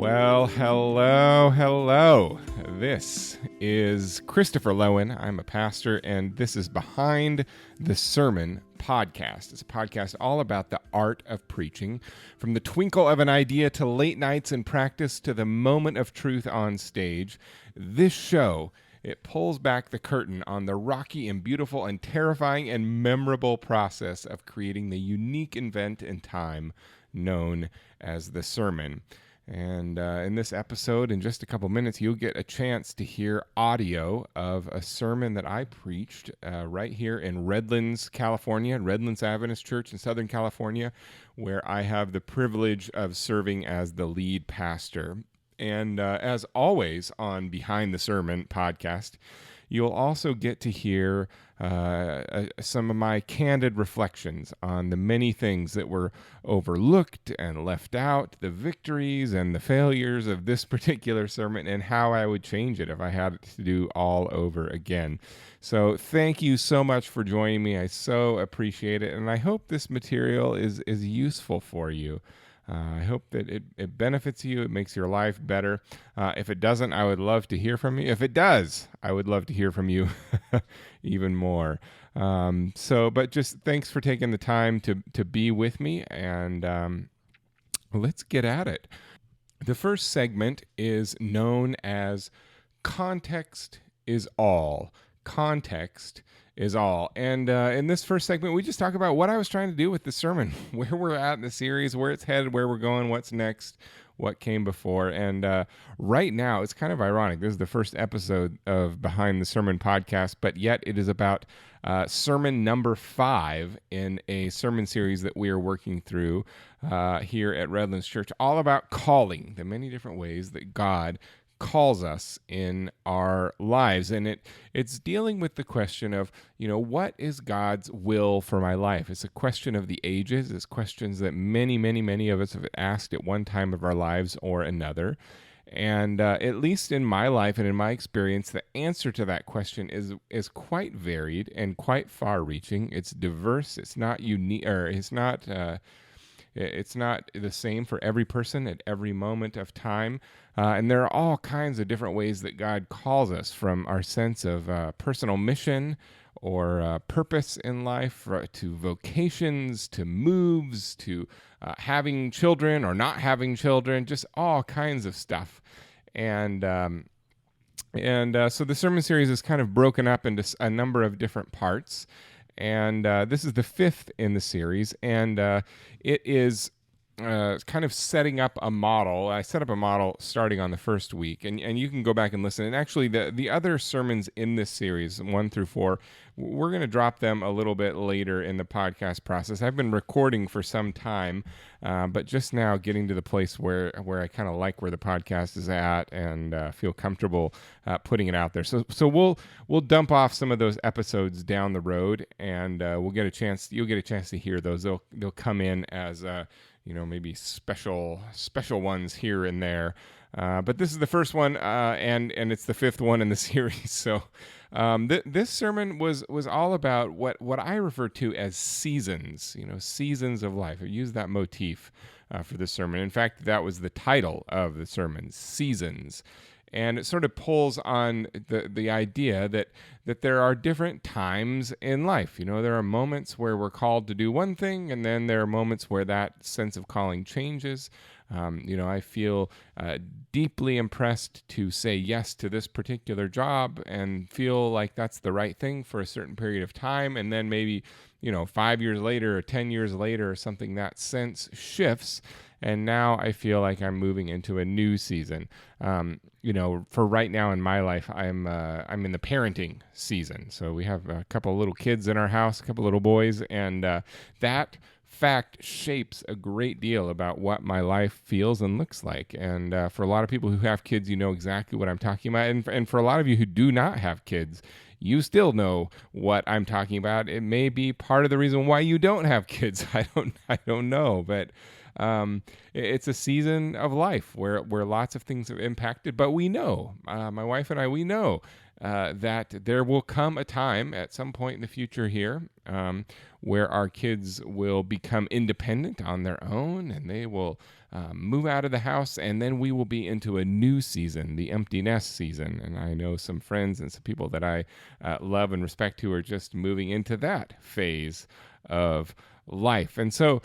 Well, hello. This is Kristopher Loewen. I'm a pastor, and this is Behind the Sermon podcast. It's a podcast all about the art of preaching, from the twinkle of an idea to late nights in practice to the moment of truth on stage. This show, it pulls back the curtain on the rocky and beautiful and terrifying and memorable process of creating the unique event in time known as the sermon. And in this episode, in just a couple minutes, you'll get a chance to hear audio of a sermon that I preached right here in Redlands, California, Redlands Adventist Church in Southern California, where I have the privilege of serving as the lead pastor. And as always on Behind the Sermon podcast, you'll also get to hear some of my candid reflections on the many things that were overlooked and left out, the victories and the failures of this particular sermon, and how I would change it if I had it to do all over again. So thank you so much for joining me. I so appreciate it, and I hope this material is useful for you. I hope that it benefits you. It makes your life better. If it doesn't, I would love to hear from you. If it does, I would love to hear from you even more. But just thanks for taking the time to be with me, and let's get at it. The first segment is known as Context is All. Context is all. And in this first segment, we just talk about what I was trying to do with the sermon, where we're at in the series, where it's headed, where we're going, what's next, what came before. And right now, it's kind of ironic. This is the first episode of Behind the Sermon podcast, but yet it is about sermon number 5 in a sermon series that we are working through here at Redlands Church, all about calling, the many different ways that God calls us in our lives. And it's dealing with the question of, what is God's will for my life? It's a question of the ages. It's questions that many of us have asked at one time of our lives or another. And at least in my life and in my experience, the answer to that question is quite varied and quite far-reaching. It's diverse. It's not unique, or it's not the same for every person at every moment of time. And there are all kinds of different ways that God calls us, from our sense of personal mission or purpose in life, to vocations, to moves, to having children or not having children, just all kinds of stuff. And so the sermon series is kind of broken up into a number of different parts. And this is the 5th in the series, and it is kind of setting up a model. I set up a model starting on the first week, and you can go back and listen. And actually, the other sermons in this series, 1 through 4, we're going to drop them a little bit later in the podcast process. I've been recording for some time, but just now getting to the place where I kind of like where the podcast is at and feel comfortable putting it out there. So we'll dump off some of those episodes down the road, and you'll get a chance to hear those. They'll come in as maybe special ones here and there. But this is the first one, and it's the 5th one in the series. So this sermon was all about what I refer to as seasons, seasons of life. I used that motif for the sermon. In fact, that was the title of the sermon, Seasons. And it sort of pulls on the idea that there are different times in life. There are moments where we're called to do one thing, and then there are moments where that sense of calling changes. I feel deeply impressed to say yes to this particular job and feel like that's the right thing for a certain period of time. And then maybe, 5 years later or 10 years later or something, that sense shifts. And now I feel like I'm moving into a new season. For right now in my life, I'm in the parenting season. So we have a couple of little kids in our house, a couple of little boys, and that fact shapes a great deal about what my life feels and looks like. And for a lot of people who have kids, you know exactly what I'm talking about. And for a lot of you who do not have kids, you still know what I'm talking about. It may be part of the reason why you don't have kids. I don't know, but it's a season of life where lots of things have impacted. But we know, my wife and I, we know that there will come a time at some point in the future here where our kids will become independent on their own, and they will move out of the house, and then we will be into a new season, the empty nest season. And I know some friends and some people that I love and respect who are just moving into that phase of life. And so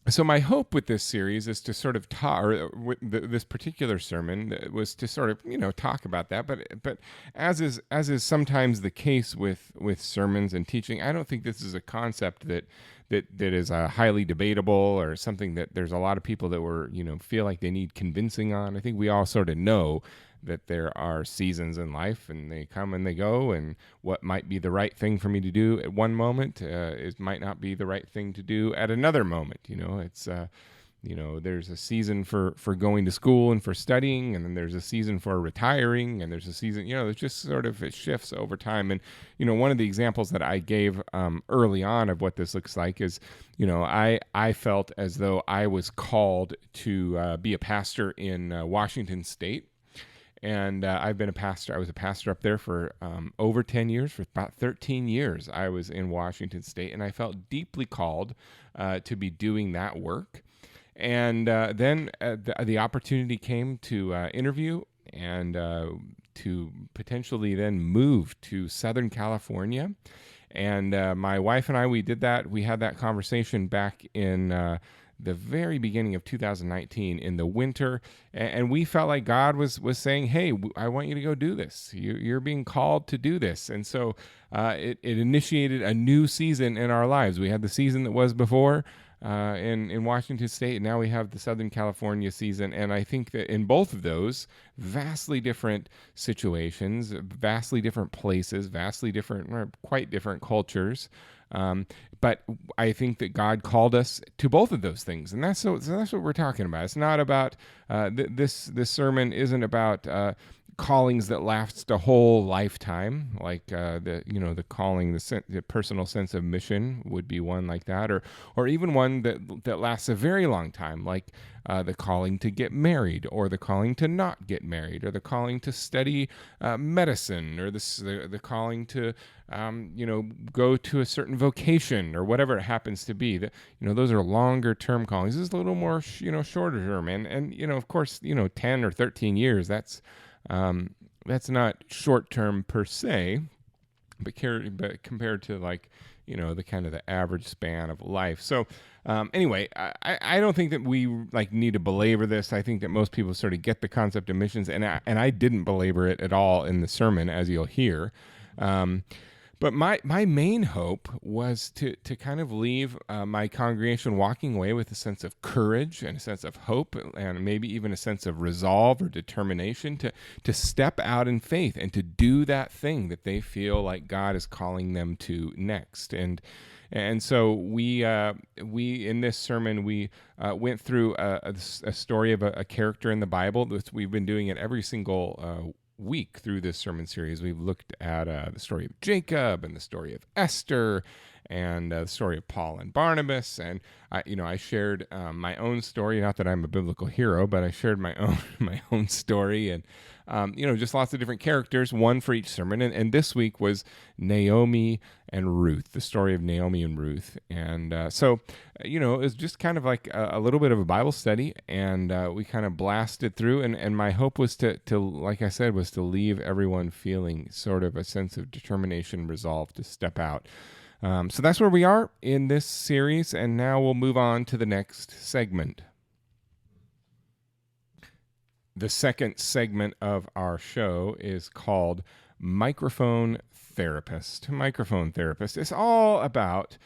so my hope with this series is to sort of talk, or this particular sermon was to sort of talk about that. But as is sometimes the case with sermons and teaching, I don't think this is a concept that is highly debatable or something that there's a lot of people that were feel like they need convincing on. I think we all sort of know that there are seasons in life, and they come and they go, and what might be the right thing for me to do at one moment might not be the right thing to do at another moment. It's there's a season for going to school and for studying, and then there's a season for retiring, and there's a season, it's just sort of, it shifts over time. And, one of the examples that I gave early on of what this looks like is, I felt as though I was called to be a pastor in Washington State. And I've been a pastor. I was a pastor up there for over 10 years. For about 13 years, I was in Washington State, and I felt deeply called to be doing that work. And then the opportunity came to interview and to potentially then move to Southern California. And my wife and I, we did that. We had that conversation back in the very beginning of 2019 in the winter, and we felt like God was saying, "Hey, I want you to go do this. You're being called to do this." And so it initiated a new season in our lives. We had the season that was before in Washington State, and now we have the Southern California season. And I think that in both of those, vastly different situations, vastly different places, vastly different, or quite different cultures. But I think that God called us to both of those things, and that's what we're talking about. It's not about this sermon isn't about callings that last a whole lifetime, like the calling, the personal sense of mission would be one like that, or even one that lasts a very long time, like the calling to get married, or the calling to not get married, or the calling to study medicine, or the calling to go to a certain vocation, or whatever it happens to be. That those are longer term callings. This is a little more shorter term, and of course 10 or 13 years. That's not short term per se, but compared to the kind of the average span of life. So anyway, I don't think that we need to belabor this. I think that most people sort of get the concept of missions, and I didn't belabor it at all in the sermon, as you'll hear. But my main hope was to kind of leave my congregation walking away with a sense of courage and a sense of hope, and maybe even a sense of resolve or determination to step out in faith and to do that thing that they feel like God is calling them to next. And so we in this sermon we went through a story of a character in the Bible. We've been doing it every single week through this sermon series. We've looked at the story of Jacob and the story of Esther and the story of Paul and Barnabas. And I shared my own story. Not that I'm a biblical hero, but I shared my own story, and just lots of different characters, one for each sermon. And this week was Naomi and Ruth, the story of Naomi and Ruth. And so it was just kind of like a little bit of a Bible study, and we kind of blasted through. And my hope was to, like I said, was to leave everyone feeling sort of a sense of determination, resolve to step out. So that's where we are in this series, and now we'll move on to the next segment. The second segment of our show is called Microphone Therapist. Microphone Therapist. It's all about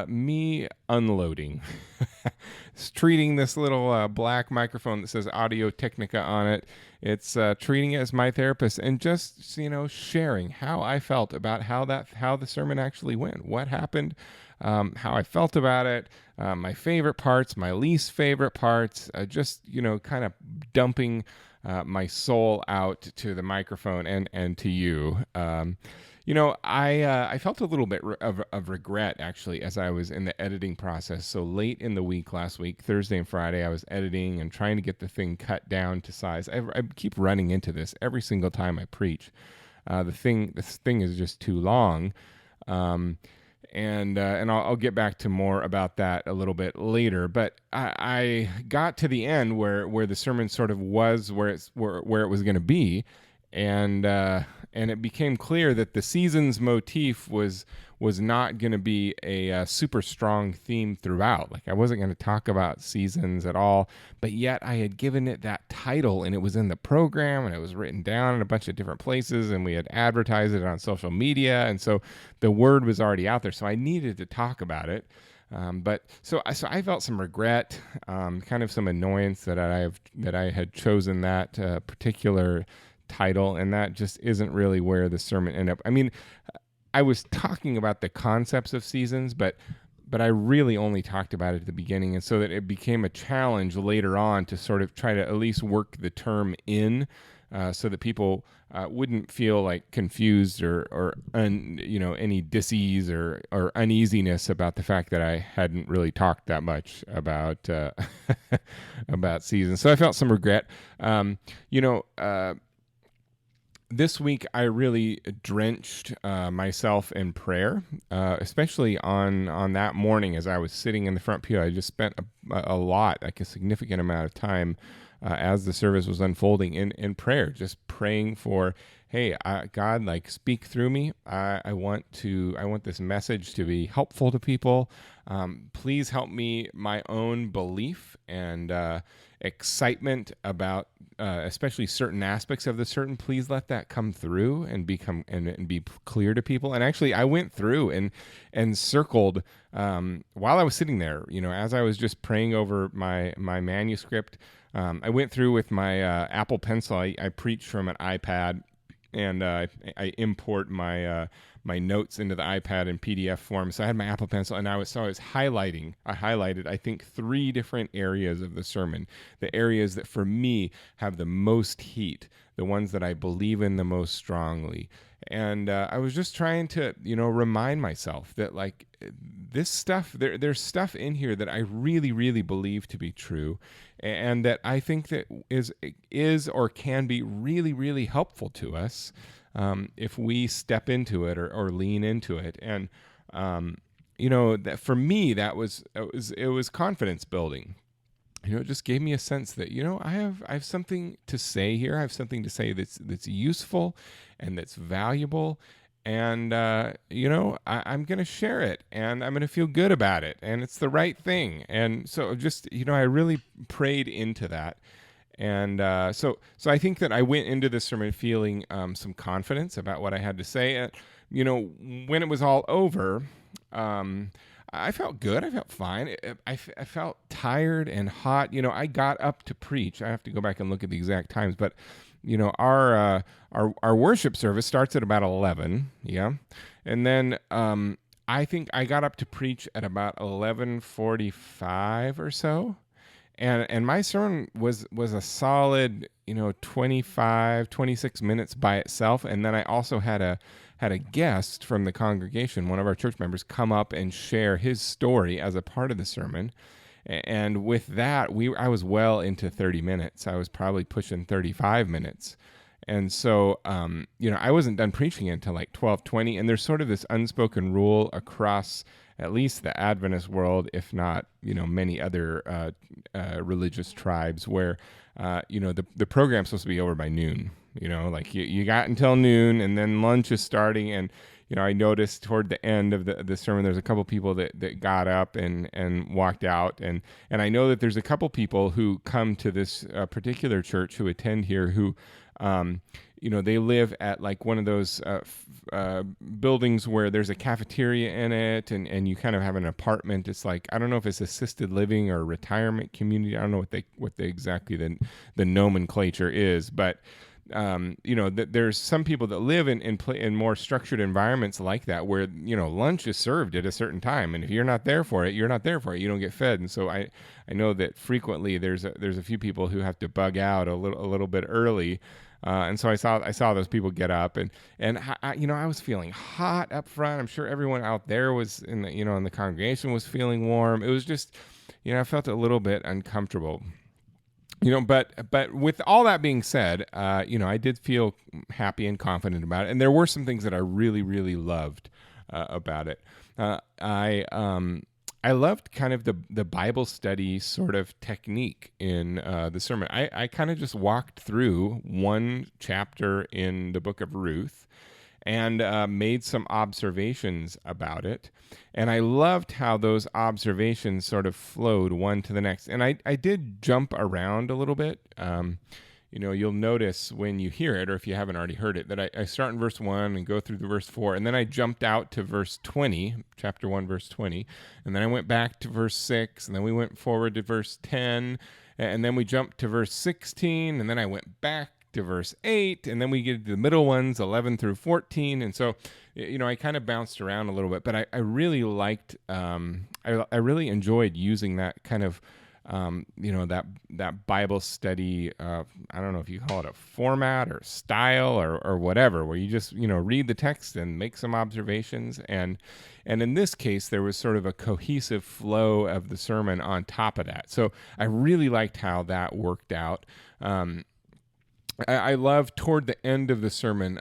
me unloading. It's treating this little black microphone that says Audio Technica on it. It's treating it as my therapist, and just sharing how I felt about how the sermon actually went, what happened, how I felt about it, my favorite parts, my least favorite parts, just kind of dumping my soul out to the microphone and to you. I felt a little bit of regret actually as I was in the editing process. So late in the week last week, Thursday and Friday, I was editing and trying to get the thing cut down to size. I keep running into this every single time I preach. This thing is just too long. And I'll get back to more about that a little bit later. But I got to the end where the sermon sort of was where it was going to be, and it became clear that the seasons motif was not going to be a super strong theme throughout. Like I wasn't going to talk about seasons at all, but yet I had given it that title, and it was in the program, and it was written down in a bunch of different places, and we had advertised it on social media, and so the word was already out there. So I needed to talk about it. But I felt some regret, kind of some annoyance that I had chosen that particular title, and that just isn't really where the sermon ended up. I mean, I was talking about the concepts of seasons, but I really only talked about it at the beginning, and so that it became a challenge later on to sort of try to at least work the term in, so that people wouldn't feel like confused or any dis-ease or uneasiness about the fact that I hadn't really talked that much about about seasons. So I felt some regret. This week, I really drenched myself in prayer, especially on that morning as I was sitting in the front pew. I just spent a lot, like a significant amount of time as the service was unfolding in prayer, just praying for, hey, God, like speak through me. I want this message to be helpful to people. Please help me, my own belief and excitement about especially certain aspects of the sermon. Please let that come through and be clear to people. And actually, I went through and circled while I was sitting there. As I was just praying over my manuscript, I went through with my Apple Pencil. I preach from an iPad, and I import my notes into the iPad in PDF form. So I had my Apple Pencil, and I was highlighting. I highlighted, I think, 3 different areas of the sermon, the areas that for me have the most heat, the ones that I believe in the most strongly. And I was just trying to, remind myself that like this stuff, there's stuff in here that I really, really believe to be true, and that I think that is or can be really, really helpful to us if we step into it or lean into it. And that for me, it was confidence building. It just gave me a sense that, I have something to say here. I have something to say that's useful and that's valuable. And, I'm going to share it, and I'm going to feel good about it, and it's the right thing. And so just, I really prayed into that. And so I think that I went into this sermon feeling some confidence about what I had to say. And, when it was all over, I felt good. I felt fine. I felt tired and hot. I got up to preach. I have to go back and look at the exact times, but our worship service starts at about 11. Yeah, and then I think I got up to preach at about 11:45 or so, and my sermon was a solid 26 minutes by itself, and then I also had a guest from the congregation, one of our church members, come up and share his story as a part of the sermon. And with that, I was well into 30 minutes. I was probably pushing 35 minutes. And so, I wasn't done preaching until like 12:20. And there's sort of this unspoken rule across at least the Adventist world, if not, many other religious tribes, where, the program's supposed to be over by noon. Like you got until noon, and then lunch is starting. And, I noticed toward the end of the sermon, there's a couple people that got up and walked out. And I know that there's a couple people who come to this particular church, who attend here, who, they live at like one of those buildings where there's a cafeteria in it, and you kind of have an apartment. It's like, I don't know if it's assisted living or retirement community. I don't know what exactly the nomenclature is, but there's some people that live in more structured environments like that, where lunch is served at a certain time, and if you're not there for it, you're not there for it. You don't get fed. And so I know that frequently there's a few people who have to bug out a little bit early. And so I saw those people get up, and I was feeling hot up front. I'm sure everyone out there was in the congregation was feeling warm. It was just, I felt a little bit uncomfortable. But with all that being said, I did feel happy and confident about it, and there were some things that I really, really loved about it. I loved kind of the Bible study sort of technique in the sermon. I kind of just walked through one chapter in the book of Ruth and made some observations about it. And I loved how those observations sort of flowed one to the next. And I did jump around a little bit. You'll notice when you hear it, or if you haven't already heard it, that I start in verse 1 and go through the verse 4, and then I jumped out to verse 20, chapter 1, verse 20, and then I went back to verse 6, and then we went forward to verse 10, and then we jumped to verse 16, and then I went back to verse 8, and then we get to the middle ones, 11 through 14, and so, I kind of bounced around a little bit, but I really liked, I really enjoyed using that kind of that Bible study, I don't know if you call it a format or style or whatever, where you just, read the text and make some observations. And in this case, there was sort of a cohesive flow of the sermon on top of that. So I really liked how that worked out. I love toward the end of the sermon,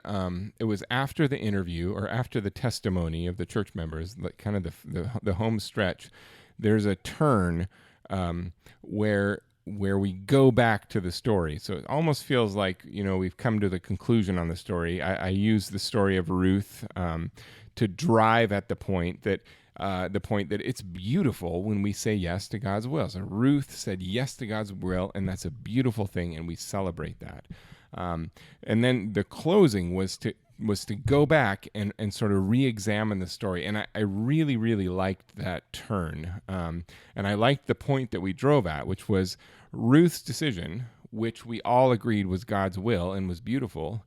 it was after the interview or after the testimony of the church members, like kind of the home stretch, there's a turn where we go back to the story. So it almost feels like, we've come to the conclusion on the story. I use the story of Ruth to drive at the point that it's beautiful when we say yes to God's will. So Ruth said yes to God's will, and that's a beautiful thing, and we celebrate that. And then the closing was to go back and sort of re-examine the story. And I really, really liked that turn. And I liked the point that we drove at, which was Ruth's decision, which we all agreed was God's will and was beautiful,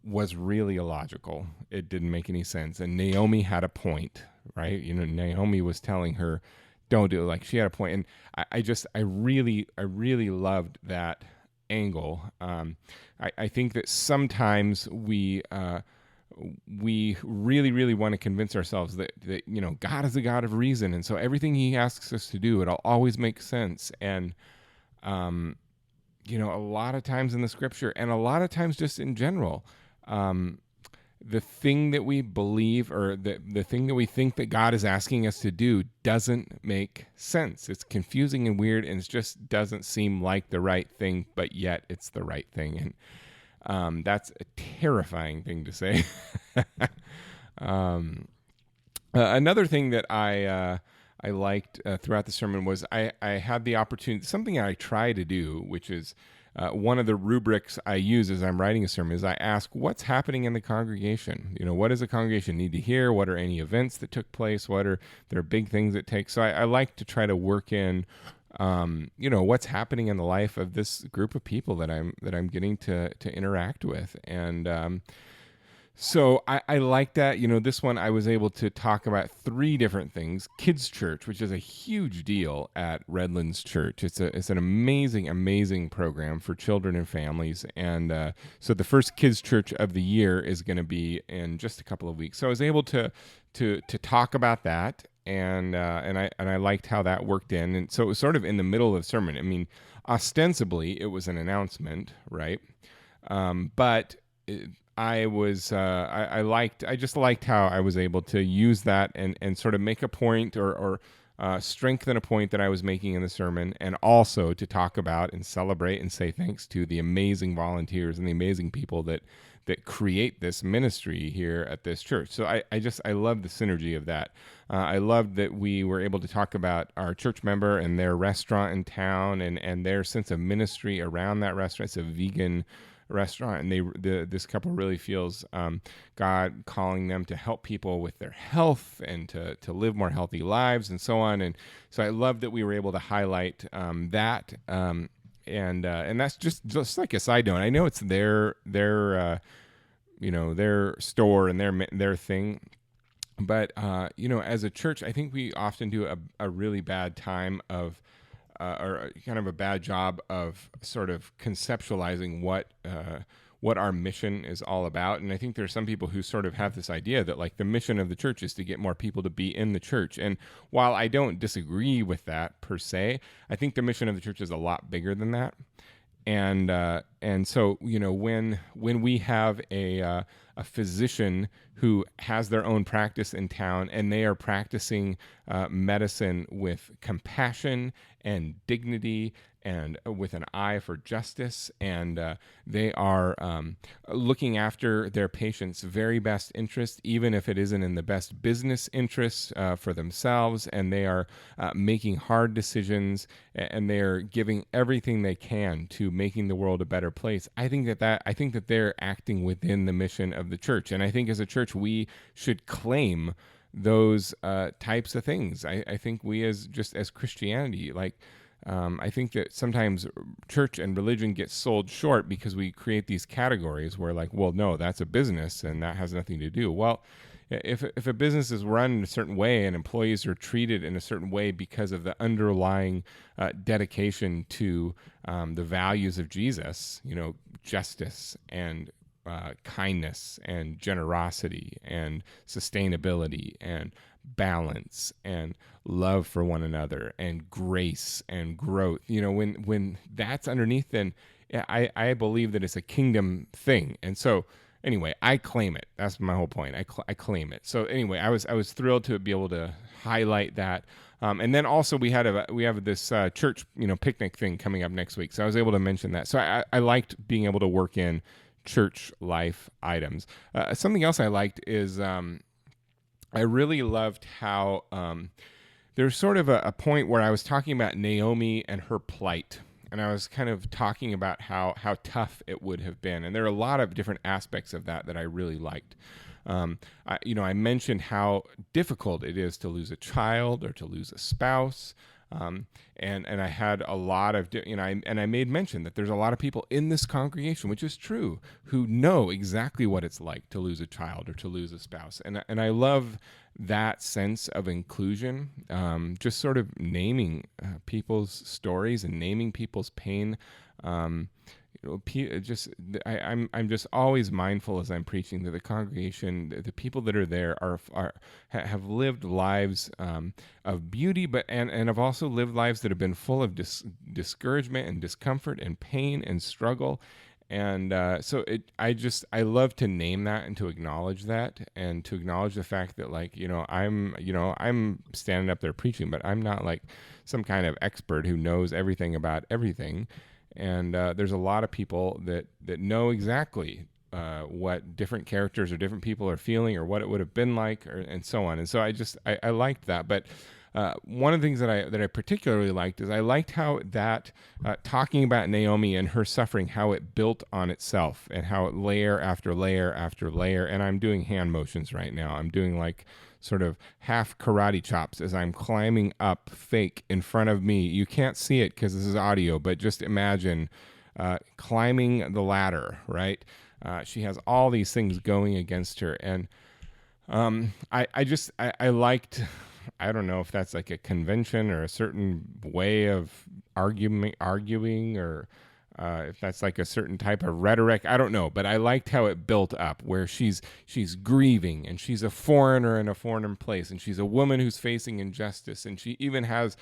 was really illogical. It didn't make any sense. And Naomi had a point, right? Naomi was telling her, don't do it. Like, she had a point. And I really loved that angle. I think that sometimes we really, really want to convince ourselves that God is a God of reason, and so everything He asks us to do, it'll always make sense. And a lot of times in the Scripture, and a lot of times just in general, the thing that we believe, or the thing that we think that God is asking us to do, doesn't make sense. It's confusing and weird, and it just doesn't seem like the right thing, but yet it's the right thing. And that's a terrifying thing to say. Another thing that I liked throughout the sermon was I had the opportunity, something I try to do, which is one of the rubrics I use as I'm writing a sermon, is I ask, what's happening in the congregation? What does the congregation need to hear? What are any events that took place? What are there big things that take? So I like to try to work in what's happening in the life of this group of people that I'm getting to interact with. And so I like that. This one I was able to talk about 3 different things. Kids Church, which is a huge deal at Redlands Church. It's an amazing program for children and families. And so the first Kids Church of the year is going to be in just a couple of weeks. So I was able to talk about that. And I liked how that worked in. And so it was sort of in the middle of the sermon. I mean, ostensibly it was an announcement, right? But I just liked how I was able to use that and sort of make a point or strengthen a point that I was making in the sermon, and also to talk about and celebrate and say thanks to the amazing volunteers and the amazing people that create this ministry here at this church. So I love the synergy of that. I loved that we were able to talk about our church member and their restaurant in town and their sense of ministry around that restaurant. It's a vegan restaurant, and this couple really feels God calling them to help people with their health and to live more healthy lives and so on. And so I love that we were able to highlight that. And that's just like a side note. I know it's their store and their thing, but as a church, I think we often do a really bad time of or kind of a bad job of sort of conceptualizing what what our mission is all about. And I think there's some people who sort of have this idea that like the mission of the church is to get more people to be in the church. And while I don't disagree with that per se, I think the mission of the church is a lot bigger than that. And so when we have a physician who has their own practice in town and they are practicing medicine with compassion and dignity and with an eye for justice, and they are looking after their patients' very best interest, even if it isn't in the best business interests for themselves, and they are making hard decisions, and they are giving everything they can to making the world a better place. I think that they're acting within the mission of the church, and I think as a church we should claim those types of things. I think we as Christianity, I think that sometimes church and religion get sold short because we create these categories where like, well, no, that's a business and that has nothing to do. Well, if a business is run in a certain way and employees are treated in a certain way because of the underlying dedication to the values of Jesus, justice and kindness and generosity and sustainability and balance and love for one another and grace and growth. When that's underneath, then I believe that it's a kingdom thing. And so anyway, I claim it. That's my whole point. I claim it. So anyway, I was thrilled to be able to highlight that. And then also we have this church picnic thing coming up next week. So I was able to mention that. So I liked being able to work in church life items. Something else I liked is I really loved how there's sort of a point where I was talking about Naomi and her plight. And I was kind of talking about how tough it would have been. And there are a lot of different aspects of that I really liked. I mentioned how difficult it is to lose a child or to lose a spouse. And I had a lot of, I made mention that there's a lot of people in this congregation, which is true, who know exactly what it's like to lose a child or to lose a spouse. And I love that sense of inclusion, just sort of naming people's stories and naming people's pain. I'm just always mindful as I'm preaching that the congregation, the people that are there have lived lives of beauty, and have also lived lives that have been full of discouragement and discomfort and pain and struggle. And so I love to name that and to acknowledge that and to acknowledge the fact that I'm standing up there preaching, but I'm not like some kind of expert who knows everything about everything. And there's a lot of people that know exactly what different characters or different people are feeling or what it would have been like, and so on. And so I liked that. But one of the things that I particularly liked is I liked how that talking about Naomi and her suffering, how it built on itself and how it layer after layer after layer. And I'm doing hand motions right now. I'm doing like sort of half karate chops as I'm climbing up fake in front of me. You can't see it because this is audio, but just imagine climbing the ladder, right? She has all these things going against her. And I liked, I don't know if that's like a convention or a certain way of arguing or if that's like a certain type of rhetoric, I don't know, but I liked how it built up where she's grieving and she's a foreigner in a foreign place and she's a woman who's facing injustice and she even has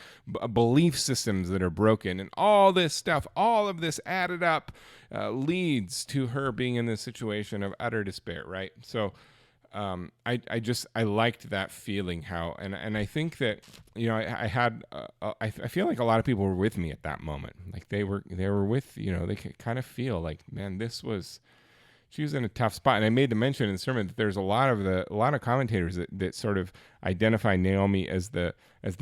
belief systems that are broken and all this stuff, all of this added up leads to her being in this situation of utter despair, right? So I liked that feeling and I think that, I feel like a lot of people were with me at that moment. Like they were with, they could kind of feel like, man, she was in a tough spot. And I made the mention in the sermon that there's a lot of commentators that sort of identify Naomi as the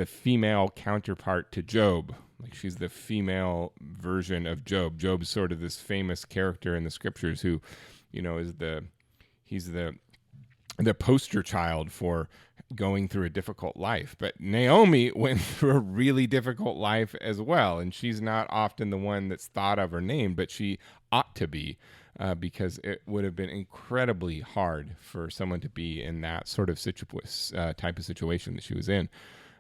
female counterpart to Job. Like she's the female version of Job. Job's sort of this famous character in the scriptures who, he's the poster child for going through a difficult life. But Naomi went through a really difficult life as well. And she's not often the one that's thought of or named, but she ought to be because it would have been incredibly hard for someone to be in that sort of type of situation that she was in.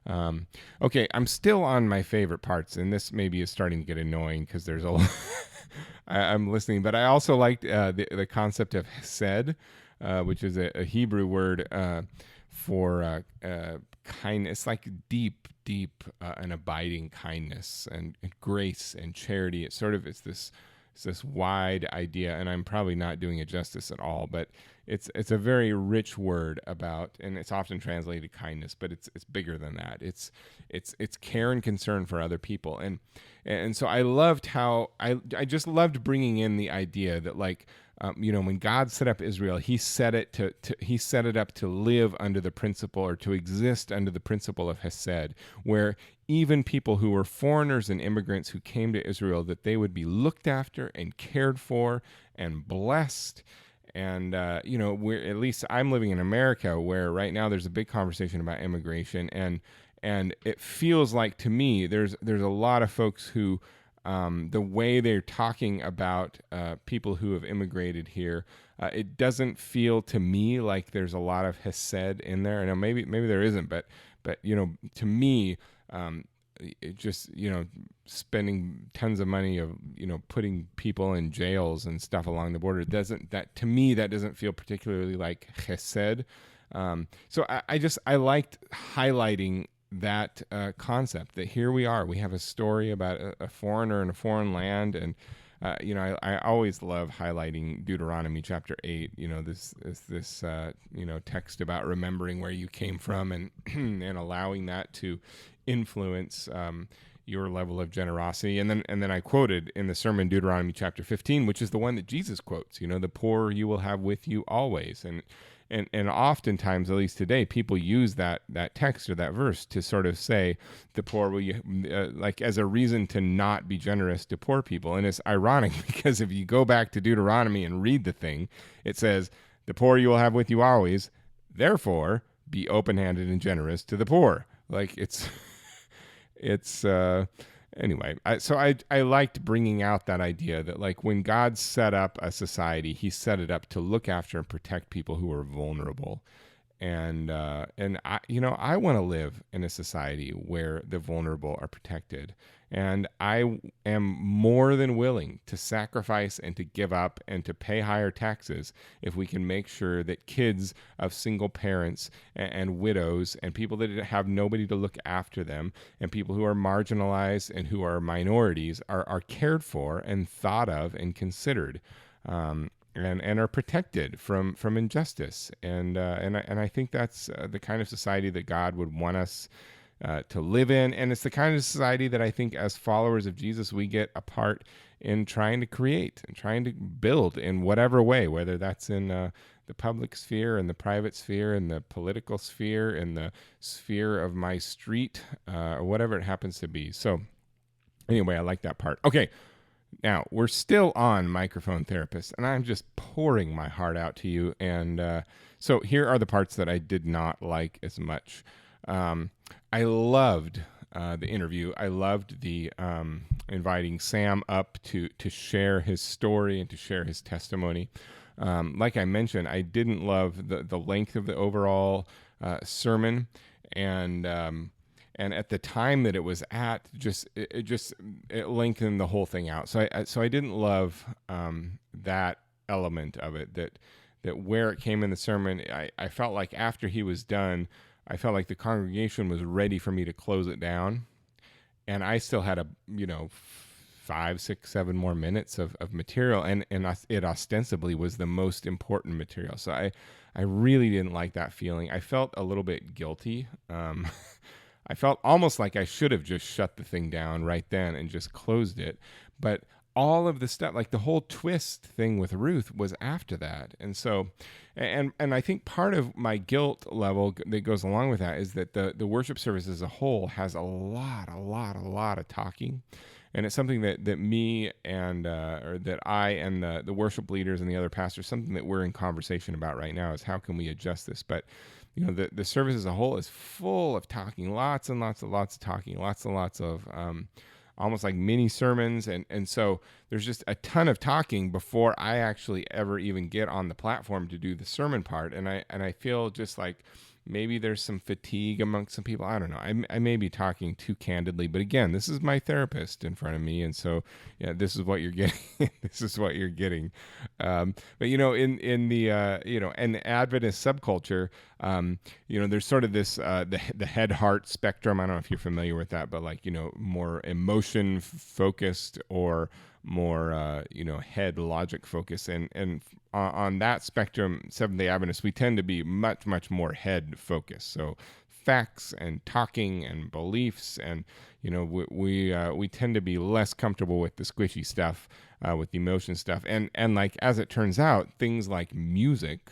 Okay, I'm still on my favorite parts, and this maybe is starting to get annoying because there's a I'm listening, but I also liked the concept of hesed, which is a Hebrew word for kindness, like deep and abiding kindness and grace and charity. It's this wide idea, and I'm probably not doing it justice at all, but it's a very rich word about, and it's often translated kindness, but it's bigger than that. It's care and concern for other people, and so I loved how I just loved bringing in the idea that, like, when God set up Israel, He set it up to live under the principle, or to exist under the principle of Hesed, where even people who were foreigners and immigrants who came to Israel, that they would be looked after and cared for and blessed. And we're, at least I'm living in America, where right now there's a big conversation about immigration, and it feels like, to me, there's a lot of folks who, the way they're talking about people who have immigrated here, it doesn't feel to me like there's a lot of hesed in there. I know maybe there isn't, but to me, it just, spending tons of money of, putting people in jails and stuff along the border, to me that doesn't feel particularly like chesed. So I liked highlighting that concept, that here we have a story about a foreigner in a foreign land. And I always love highlighting Deuteronomy chapter 8, this text about remembering where you came from, and and allowing that to influence your level of generosity. And then I quoted in the sermon Deuteronomy chapter 15, which is the one that Jesus quotes, the poor you will have with you always. And oftentimes, at least today, people use that text or that verse to sort of say, the poor will you, like, as a reason to not be generous to poor people. And it's ironic because if you go back to Deuteronomy and read the thing, it says, the poor you will have with you always, therefore be open-handed and generous to the poor. Like, anyway, I liked bringing out that idea that, like, when God set up a society, He set it up to look after and protect people who are vulnerable. And I want to live in a society where the vulnerable are protected. And I am more than willing to sacrifice and to give up and to pay higher taxes if we can make sure that kids of single parents and widows and people that have nobody to look after them, and people who are marginalized and who are minorities, are cared for and thought of and considered. And are protected from injustice, and I think that's the kind of society that God would want us to live in, and it's the kind of society that I think, as followers of Jesus, we get a part in trying to create and trying to build in whatever way, whether that's in the public sphere, and the private sphere, and the political sphere, and the sphere of my street, or whatever it happens to be. So anyway, I like that part. Okay. Now, we're still on Microphone Therapist, and I'm just pouring my heart out to you. And so here are the parts that I did not like as much. I loved the interview. I loved the inviting Sam up to share his story and to share his testimony. Like I mentioned, I didn't love the length of the overall sermon, and at the time that it was at, it lengthened the whole thing out. So I didn't love that element of it. That where it came in the sermon, I felt like after he was done, I felt like the congregation was ready for me to close it down, and I still had 5, 6, 7 more minutes of material, and it ostensibly was the most important material. So I really didn't like that feeling. I felt a little bit guilty. I felt almost like I should have just shut the thing down right then and just closed it. But all of the stuff, like the whole twist thing with Ruth, was after that. And so, and I think part of my guilt level that goes along with that is that the worship service as a whole has a lot of talking. And it's something that me and, or that I and the worship leaders and the other pastors, something that we're in conversation about right now is how can we adjust this? But the service as a whole is full of talking, lots and lots of talking, lots and lots of almost like mini sermons. And so there's just a ton of talking before I actually ever even get on the platform to do the sermon part. And I feel just like maybe there's some fatigue amongst some people. I don't know. I may be talking too candidly, but again, this is my therapist in front of me, and so yeah, this is what you're getting. This is what you're getting. But in the in Adventist subculture, there's sort of this the head heart spectrum. I don't know if you're familiar with that, but like more emotion focused or more head logic focus, and on that spectrum, Seventh-day Adventists, we tend to be much more head focused. So facts and talking and beliefs, and we tend to be less comfortable with the squishy stuff, with the emotion stuff, and like as it turns out, things like music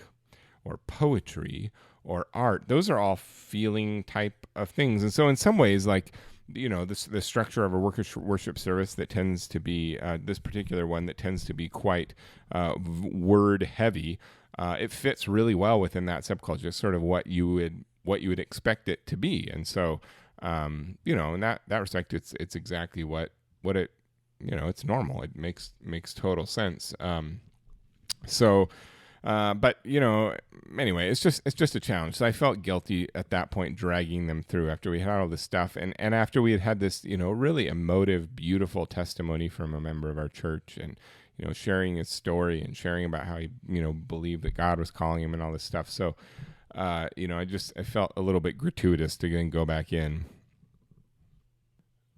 or poetry or art, those are all feeling type of things. And so in some ways, like the structure of a worship service that tends to be this particular one that tends to be quite word heavy, it fits really well within that subculture. It's sort of what you would expect it to be. And so in that respect, it's exactly what it it's normal. It makes total sense. But anyway, it's just a challenge. So I felt guilty at that point, dragging them through after we had all this stuff, and after we had this really emotive, beautiful testimony from a member of our church, and sharing his story and sharing about how he believed that God was calling him and all this stuff. So I felt a little bit gratuitous to then go back in.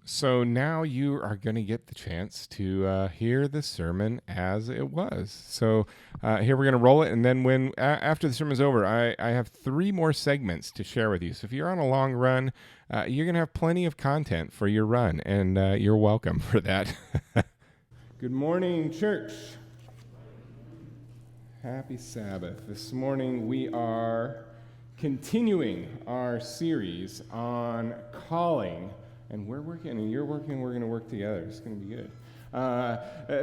So now you are going to get the chance to hear the sermon as it was. So here we're going to roll it, and then after the sermon's over, I have 3 more segments to share with you. So if you're on a long run, you're going to have plenty of content for your run, and you're welcome for that. Good morning, church. Happy Sabbath. This morning we are continuing our series on calling. And we're working, and you're working, we're going to work together. It's going to be good.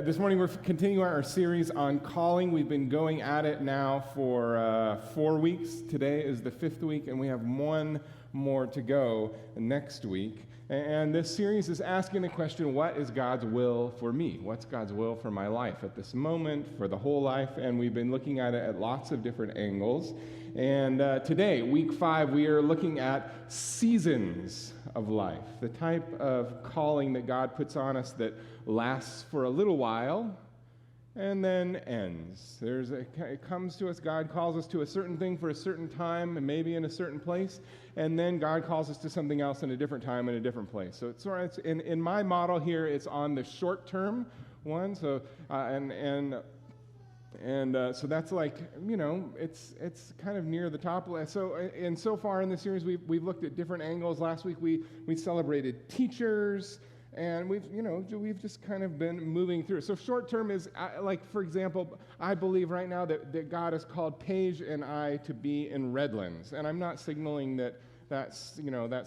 This morning we're continuing our series on calling. We've been going at it now for 4 weeks. Today is the 5th week, and we have 1 more to go next week. And this series is asking the question, what is God's will for me? What's God's will for my life at this moment, for the whole life? And we've been looking at it at lots of different angles. And today, week 5, we are looking at seasons of life, the type of calling that God puts on us that lasts for a little while and then ends. It comes to us, God calls us to a certain thing for a certain time, and maybe in a certain place, and then God calls us to something else in a different time in a different place. So it's in my model here, it's on the short-term one. So so that's like, it's kind of near the top. So far in the series, we've looked at different angles. Last week we celebrated teachers, and we've just kind of been moving through. So short term is like, for example, I believe right now that God has called Paige and I to be in Redlands, and I'm not signaling that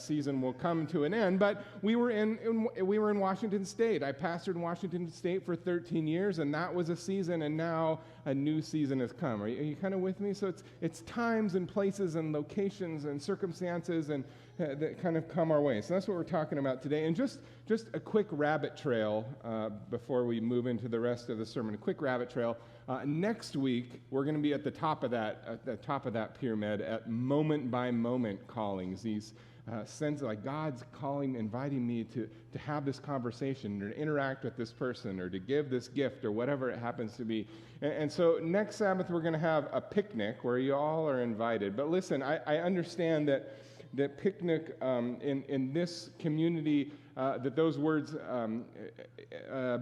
season will come to an end, but we were in Washington State. I pastored in Washington State for 13 years, and that was a season, and now a new season has come. Are you kind of with me? So it's times and places and locations and circumstances and that kind of come our way. So that's what we're talking about today. And just a quick rabbit trail before we move into the rest of the sermon. A quick rabbit trail. Next week, we're going to be at the top of that pyramid at moment by moment callings. These sense like God's calling, inviting me to have this conversation or to interact with this person or to give this gift or whatever it happens to be. And so next Sabbath, we're going to have a picnic where you all are invited. But listen, I understand that picnic in this community, that those words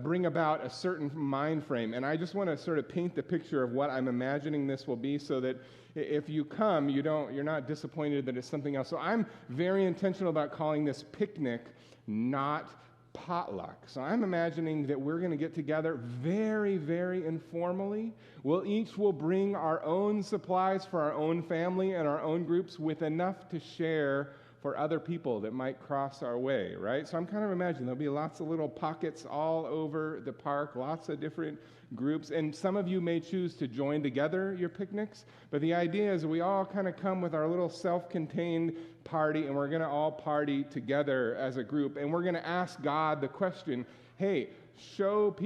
bring about a certain mind frame. And I just want to sort of paint the picture of what I'm imagining this will be so that if you come, you're not disappointed that it's something else. So I'm very intentional about calling this picnic, not potluck. So I'm imagining that we're going to get together very, very informally. We'll bring our own supplies for our own family and our own groups with enough to share for other people that might cross our way, right? So I'm kind of imagining there'll be lots of little pockets all over the park, lots of different groups, and some of you may choose to join together your picnics, but the idea is we all kind of come with our little self-contained party, and we're going to all party together as a group, and we're going to ask God the question, hey, show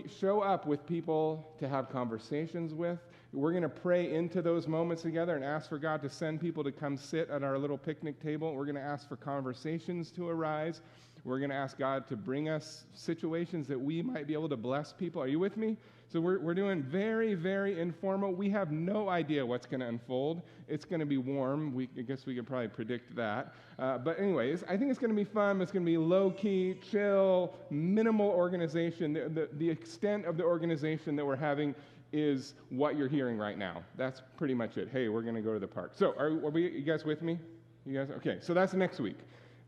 up with people to have conversations with, We're going to pray into those moments together and ask for God to send people to come sit at our little picnic table. We're going to ask for conversations to arise. We're going to ask God to bring us situations that we might be able to bless people. Are you with me? So we're doing very, very informal. We have no idea what's going to unfold. It's going to be warm. I guess we could probably predict that. But anyways, I think it's going to be fun. It's going to be low-key, chill, minimal organization. The extent of the organization that we're having is what you're hearing right now. That's pretty much it. Hey, we're going to go to the park. So you guys with me? You guys? Okay, so that's next week.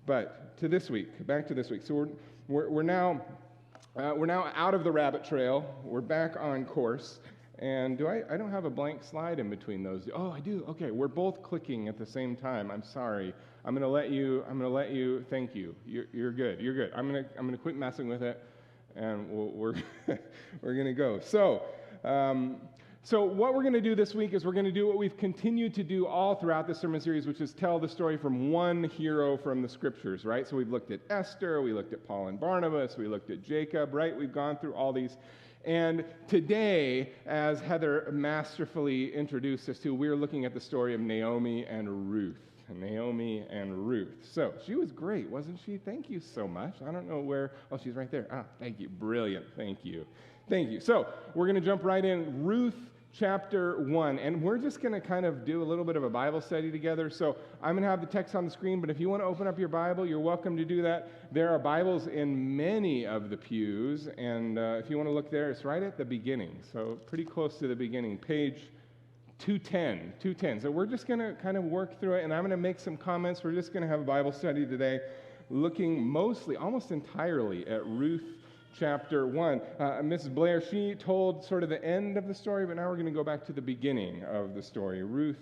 But to this week, back to this week. So we're now out of the rabbit trail. We're back on course. And I don't have a blank slide in between those. Oh, I do. Okay, we're both clicking at the same time. I'm sorry. I'm going to let you. Thank you. You're good. You're good. I'm going to quit messing with it, and we're going to go. So what we're going to do this week is we're going to do what we've continued to do all throughout the sermon series, which is tell the story from one hero from the scriptures, right? So we've looked at Esther, we looked at Paul and Barnabas, we looked at Jacob, right? We've gone through all these. And today, as Heather masterfully introduced us to, we're looking at the story of Naomi and Ruth. So she was great, wasn't she? Thank you so much. I don't know where. Oh, she's right there. Thank you. Brilliant. Thank you. So we're going to jump right in. Ruth chapter 1, and we're just going to kind of do a little bit of a Bible study together. So I'm going to have the text on the screen, but if you want to open up your Bible, you're welcome to do that. There are Bibles in many of the pews, and if you want to look there, it's right at the beginning, so pretty close to the beginning, page 210. So we're just going to kind of work through it, and I'm going to make some comments. We're just going to have a Bible study today, looking mostly, almost entirely at Ruth chapter 1. Mrs. Blair, she told sort of the end of the story, but now we're going to go back to the beginning of the story, Ruth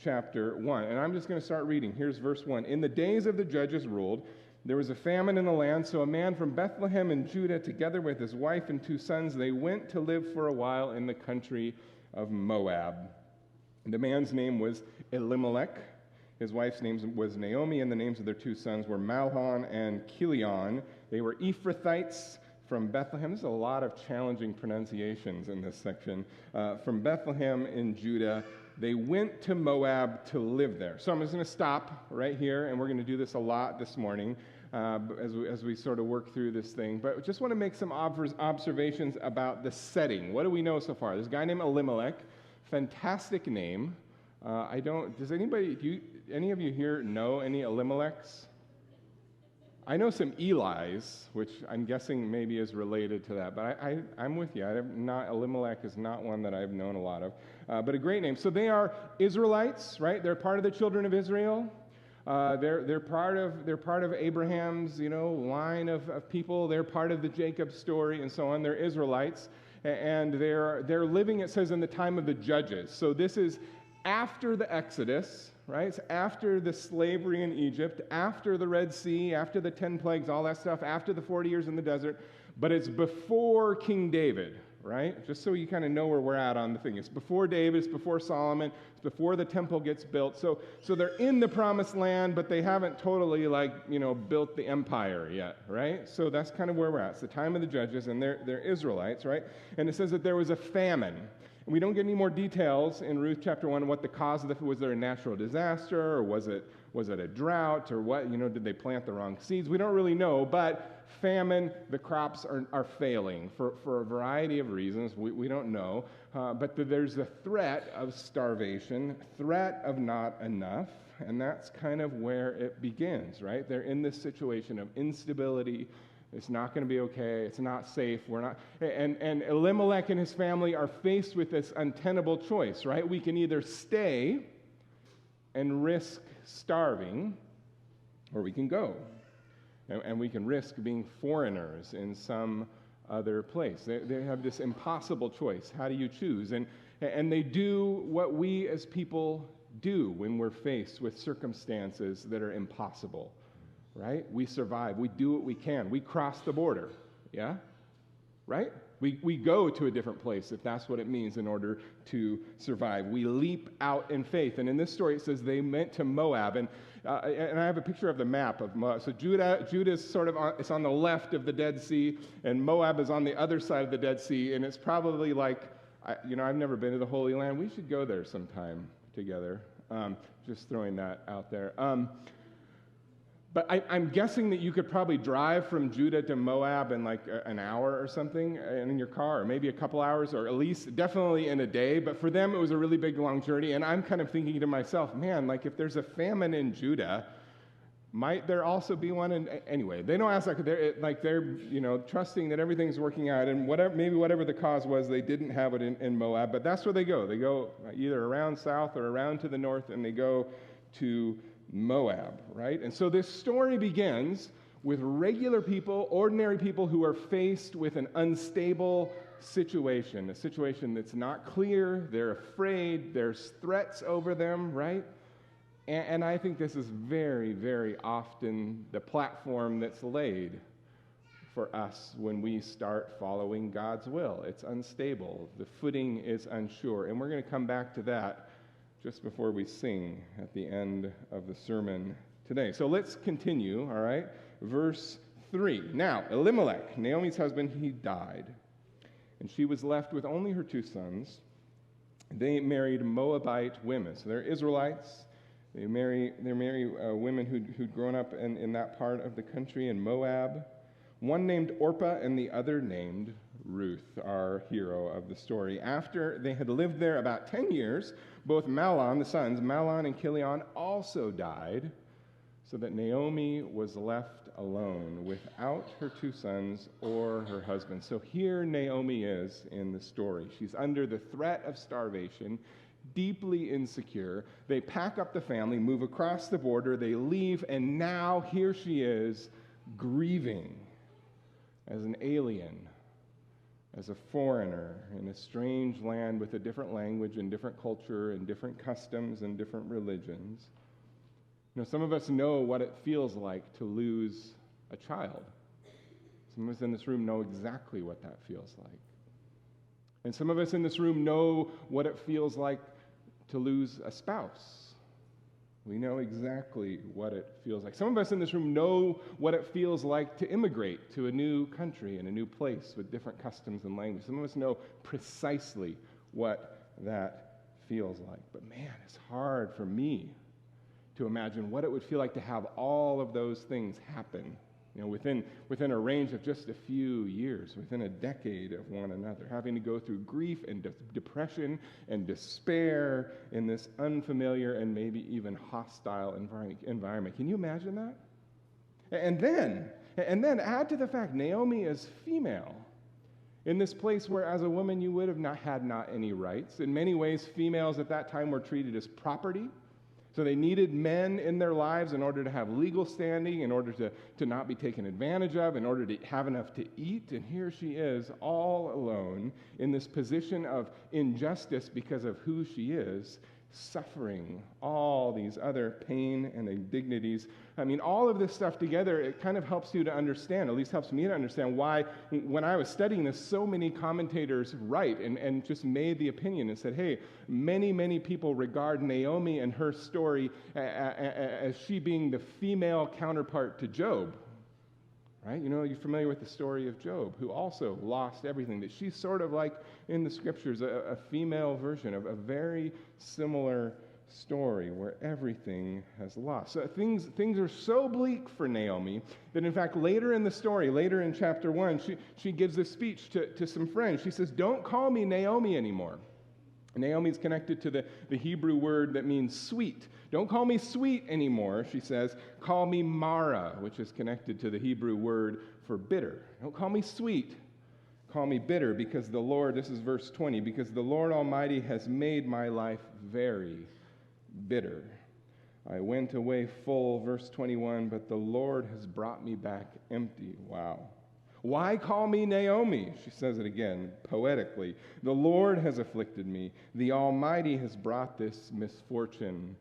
chapter 1. And I'm just going to start reading. Here's verse 1. In the days of the judges ruled, there was a famine in the land, so a man from Bethlehem in Judah, together with his wife and 2 sons, they went to live for a while in the country of Moab. The man's name was Elimelech. His wife's name was Naomi, and the names of their 2 sons were Mahlon and Chilion. They were Ephrathites from Bethlehem. There's a lot of challenging pronunciations in this section. From Bethlehem in Judah, they went to Moab to live there. So I'm just going to stop right here, and we're going to do this a lot this morning as we sort of work through this thing. But just want to make some observations about the setting. What do we know so far? There's a guy named Elimelech. Fantastic name. Does any of you here know any Elimelechs? I know some Eli's, which I'm guessing maybe is related to that, but I'm with you. Elimelech is not one that I've known a lot of, but a great name. So they are Israelites, right? They're part of the children of Israel. They're part of Abraham's line of people. They're part of the Jacob story and so on. They're Israelites, and they're living, it says, in the time of the judges. So this is after the Exodus. Right? It's after the slavery in Egypt, after the Red Sea, after the 10 plagues, all that stuff, after the 40 years in the desert, but it's before King David, right? Just so you kind of know where we're at on the thing. It's before David, it's before Solomon, it's before the temple gets built. So they're in the promised land, but they haven't totally built the empire yet, right? So that's kind of where we're at. It's the time of the judges, and they're Israelites, right? And it says that there was a famine. We don't get any more details in Ruth chapter 1 what the cause of it was. There a natural disaster, or was it a drought, or what? Did they plant the wrong seeds? We don't really know, but famine, the crops are failing for a variety of reasons. We don't know, but there's a threat of starvation, threat of not enough, and that's kind of where it begins, right? They're in this situation of instability. It's not going to be okay. It's not safe. And Elimelech and his family are faced with this untenable choice, right? We can either stay and risk starving, or we can go. And we can risk being foreigners in some other place. They have this impossible choice. How do you choose? And they do what we as people do when we're faced with circumstances that are impossible. Right? We survive. We do what we can. We cross the border. Yeah? Right? We go to a different place if that's what it means in order to survive. We leap out in faith. And in this story, it says they went to Moab. And I have a picture of the map of Moab. So Judah is sort of it's on the left of the Dead Sea, and Moab is on the other side of the Dead Sea. And it's probably like I've never been to the Holy Land. We should go there sometime together. Just throwing that out there. But I'm guessing that you could probably drive from Judah to Moab in like an hour or something in your car, or maybe a couple hours, or at least definitely in a day. But for them, it was a really big, long journey. And I'm kind of thinking to myself, man, like if there's a famine in Judah, might there also be one in, anyway, they don't ask they're trusting that everything's working out, and whatever the cause was, they didn't have it in Moab, but that's where they go. They go either around south or around to the north, and they go to Moab, right? And so this story begins with regular people, ordinary people who are faced with an unstable situation, a situation that's not clear, they're afraid, there's threats over them, right? And I think this is very, very often the platform that's laid for us when we start following God's will. It's unstable. The footing is unsure. And we're going to come back to that just before we sing at the end of the sermon today. So let's continue, all right? Verse 3. Now, Elimelech, Naomi's husband, he died, and she was left with only her 2 sons. They married Moabite women. So they're Israelites. They marry women who'd grown up in that part of the country in Moab. One named Orpah and the other named Ruth, our hero of the story. After they had lived there about 10 years, both Mahlon, the sons, Mahlon and Chilion, also died, so that Naomi was left alone without her 2 sons or her husband. So here Naomi is in the story. She's under the threat of starvation, deeply insecure. They pack up the family, move across the border, they leave, and now here she is grieving as an alien, as a foreigner in a strange land with a different language and different culture and different customs and different religions. Some of us know what it feels like to lose a child. Some of us in this room know exactly what that feels like. And some of us in this room know what it feels like to lose a spouse. We know exactly what it feels like. Some of us in this room know what it feels like to immigrate to a new country and a new place with different customs and language. Some of us know precisely what that feels like. But man, it's hard for me to imagine what it would feel like to have all of those things happen, within a range of just a few years, within a decade of one another, having to go through grief and depression and despair in this unfamiliar and maybe even hostile environment. Can you imagine that? And then add to the fact Naomi is female in this place where as a woman you would have not had any rights. In many ways, females at that time were treated as property. So they needed men in their lives in order to have legal standing, in order to not be taken advantage of, in order to have enough to eat. And here she is, all alone, in this position of injustice because of who she is, suffering all these other pain and indignities. I mean, all of this stuff together, it kind of helps you to understand, at least helps me to understand why, when I was studying this, so many commentators write and just made the opinion and said, hey, many, many people regard Naomi and her story as she being the female counterpart to Job. Right? You're familiar with the story of Job, who also lost everything. That she's sort of like, in the scriptures, a female version of a very similar story where everything has lost. So things are so bleak for Naomi that, in fact, later in the story, later in chapter 1, she gives a speech to some friends. She says, don't call me Naomi anymore. Naomi is connected to the Hebrew word that means sweet. Don't call me sweet anymore, she says. Call me Mara, which is connected to the Hebrew word for bitter. Don't call me sweet. Call me bitter, because the Lord, this is verse 20, because the Lord Almighty has made my life very bitter. I went away full, verse 21, but the Lord has brought me back empty. Wow. Why call me Naomi? She says it again, poetically. The Lord has afflicted me. The Almighty has brought this misfortune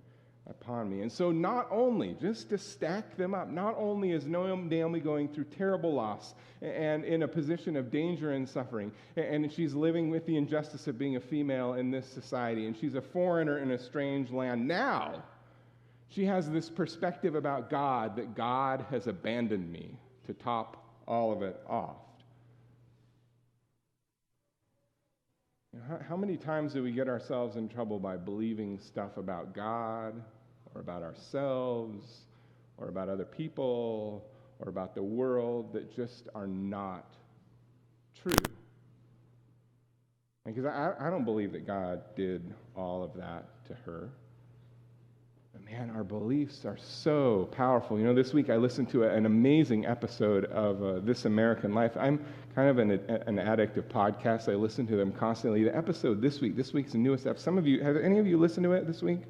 upon me. And so not only, just to stack them up, not only is Naomi going through terrible loss and in a position of danger and suffering, and she's living with the injustice of being a female in this society, and she's a foreigner in a strange land. Now, she has this perspective about God, that God has abandoned me, to top all of it off. How many times do we get ourselves in trouble by believing stuff about God or about ourselves or about other people or about the world that just are not true? Because I don't believe that God did all of that to her. But man, our beliefs are so powerful. This week I listened to an amazing episode of This American Life. I'm kind of an addict of podcasts. I listen to them constantly. The episode this week's the newest episode. Have any of you listened to it this week?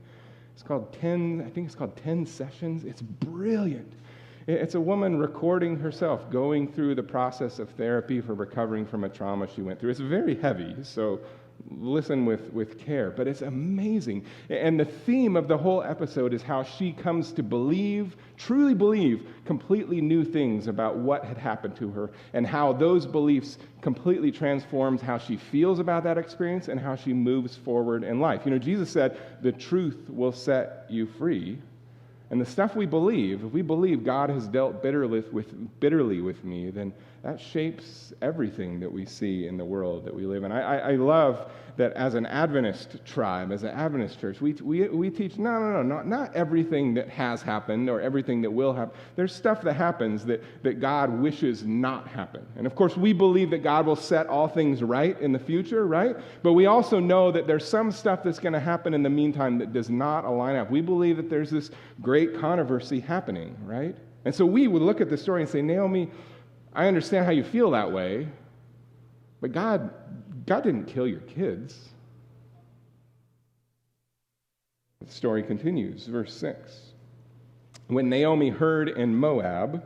It's called 10 Sessions. It's brilliant. It's a woman recording herself going through the process of therapy for recovering from a trauma she went through. It's very heavy, so listen with care, but it's amazing. And the theme of the whole episode is how she comes to truly believe, completely new things about what had happened to her, and how those beliefs completely transforms how she feels about that experience and how she moves forward in life. Jesus said, the truth will set you free. And the stuff we believe, if we believe God has dealt bitterly with me, then that shapes everything that we see in the world that we live in. I love that as an Adventist tribe, as an Adventist church, we teach, not everything that has happened or everything that will happen. There's stuff that happens that God wishes not happen. And of course, we believe that God will set all things right in the future, right? But we also know that there's some stuff that's going to happen in the meantime that does not align up. We believe that there's this great controversy happening, right? And so we would look at the story and say, Naomi, I understand how you feel that way, but God didn't kill your kids. The story continues, verse 6. When Naomi heard in Moab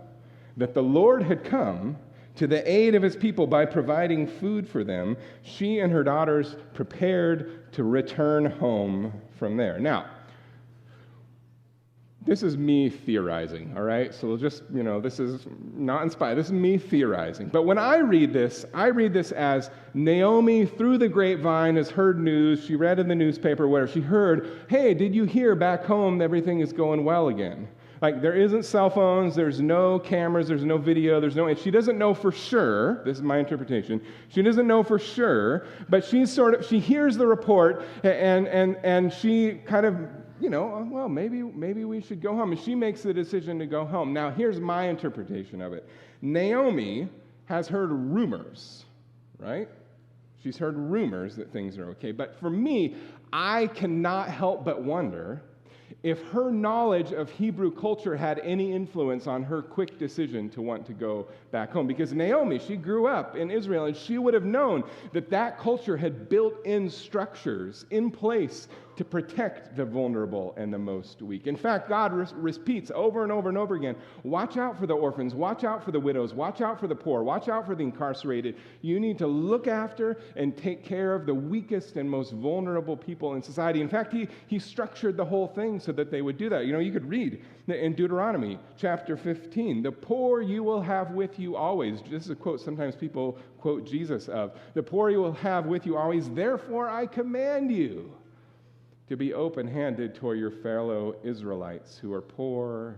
that the Lord had come to the aid of his people by providing food for them, she and her daughters prepared to return home from there. Now, this is me theorizing, all right? So we'll just, this is not inspired. This is me theorizing. But when I read this as Naomi, through the grapevine, has heard news. She read in the newspaper where she heard, hey, did you hear back home everything is going well again? Like, there isn't cell phones, there's no cameras, there's no video, and she doesn't know for sure. This is my interpretation. She doesn't know for sure, but she hears the report, and she kind of, well, maybe we should go home. And she makes the decision to go home. Now, here's my interpretation of it. Naomi has heard rumors, right? She's heard rumors that things are okay. But for me, I cannot help but wonder if her knowledge of Hebrew culture had any influence on her quick decision to want to go back home. Because Naomi, she grew up in Israel, and she would have known that culture had built-in structures in place to protect the vulnerable and the most weak. In fact, God repeats over and over and over again, watch out for the orphans, watch out for the widows, watch out for the poor, watch out for the incarcerated. You need to look after and take care of the weakest and most vulnerable people in society. In fact, he structured the whole thing so that they would do that. You could read in Deuteronomy chapter 15, the poor you will have with you always. This is a quote sometimes people quote Jesus of. The poor you will have with you always, therefore I command you to be open-handed toward your fellow Israelites who are poor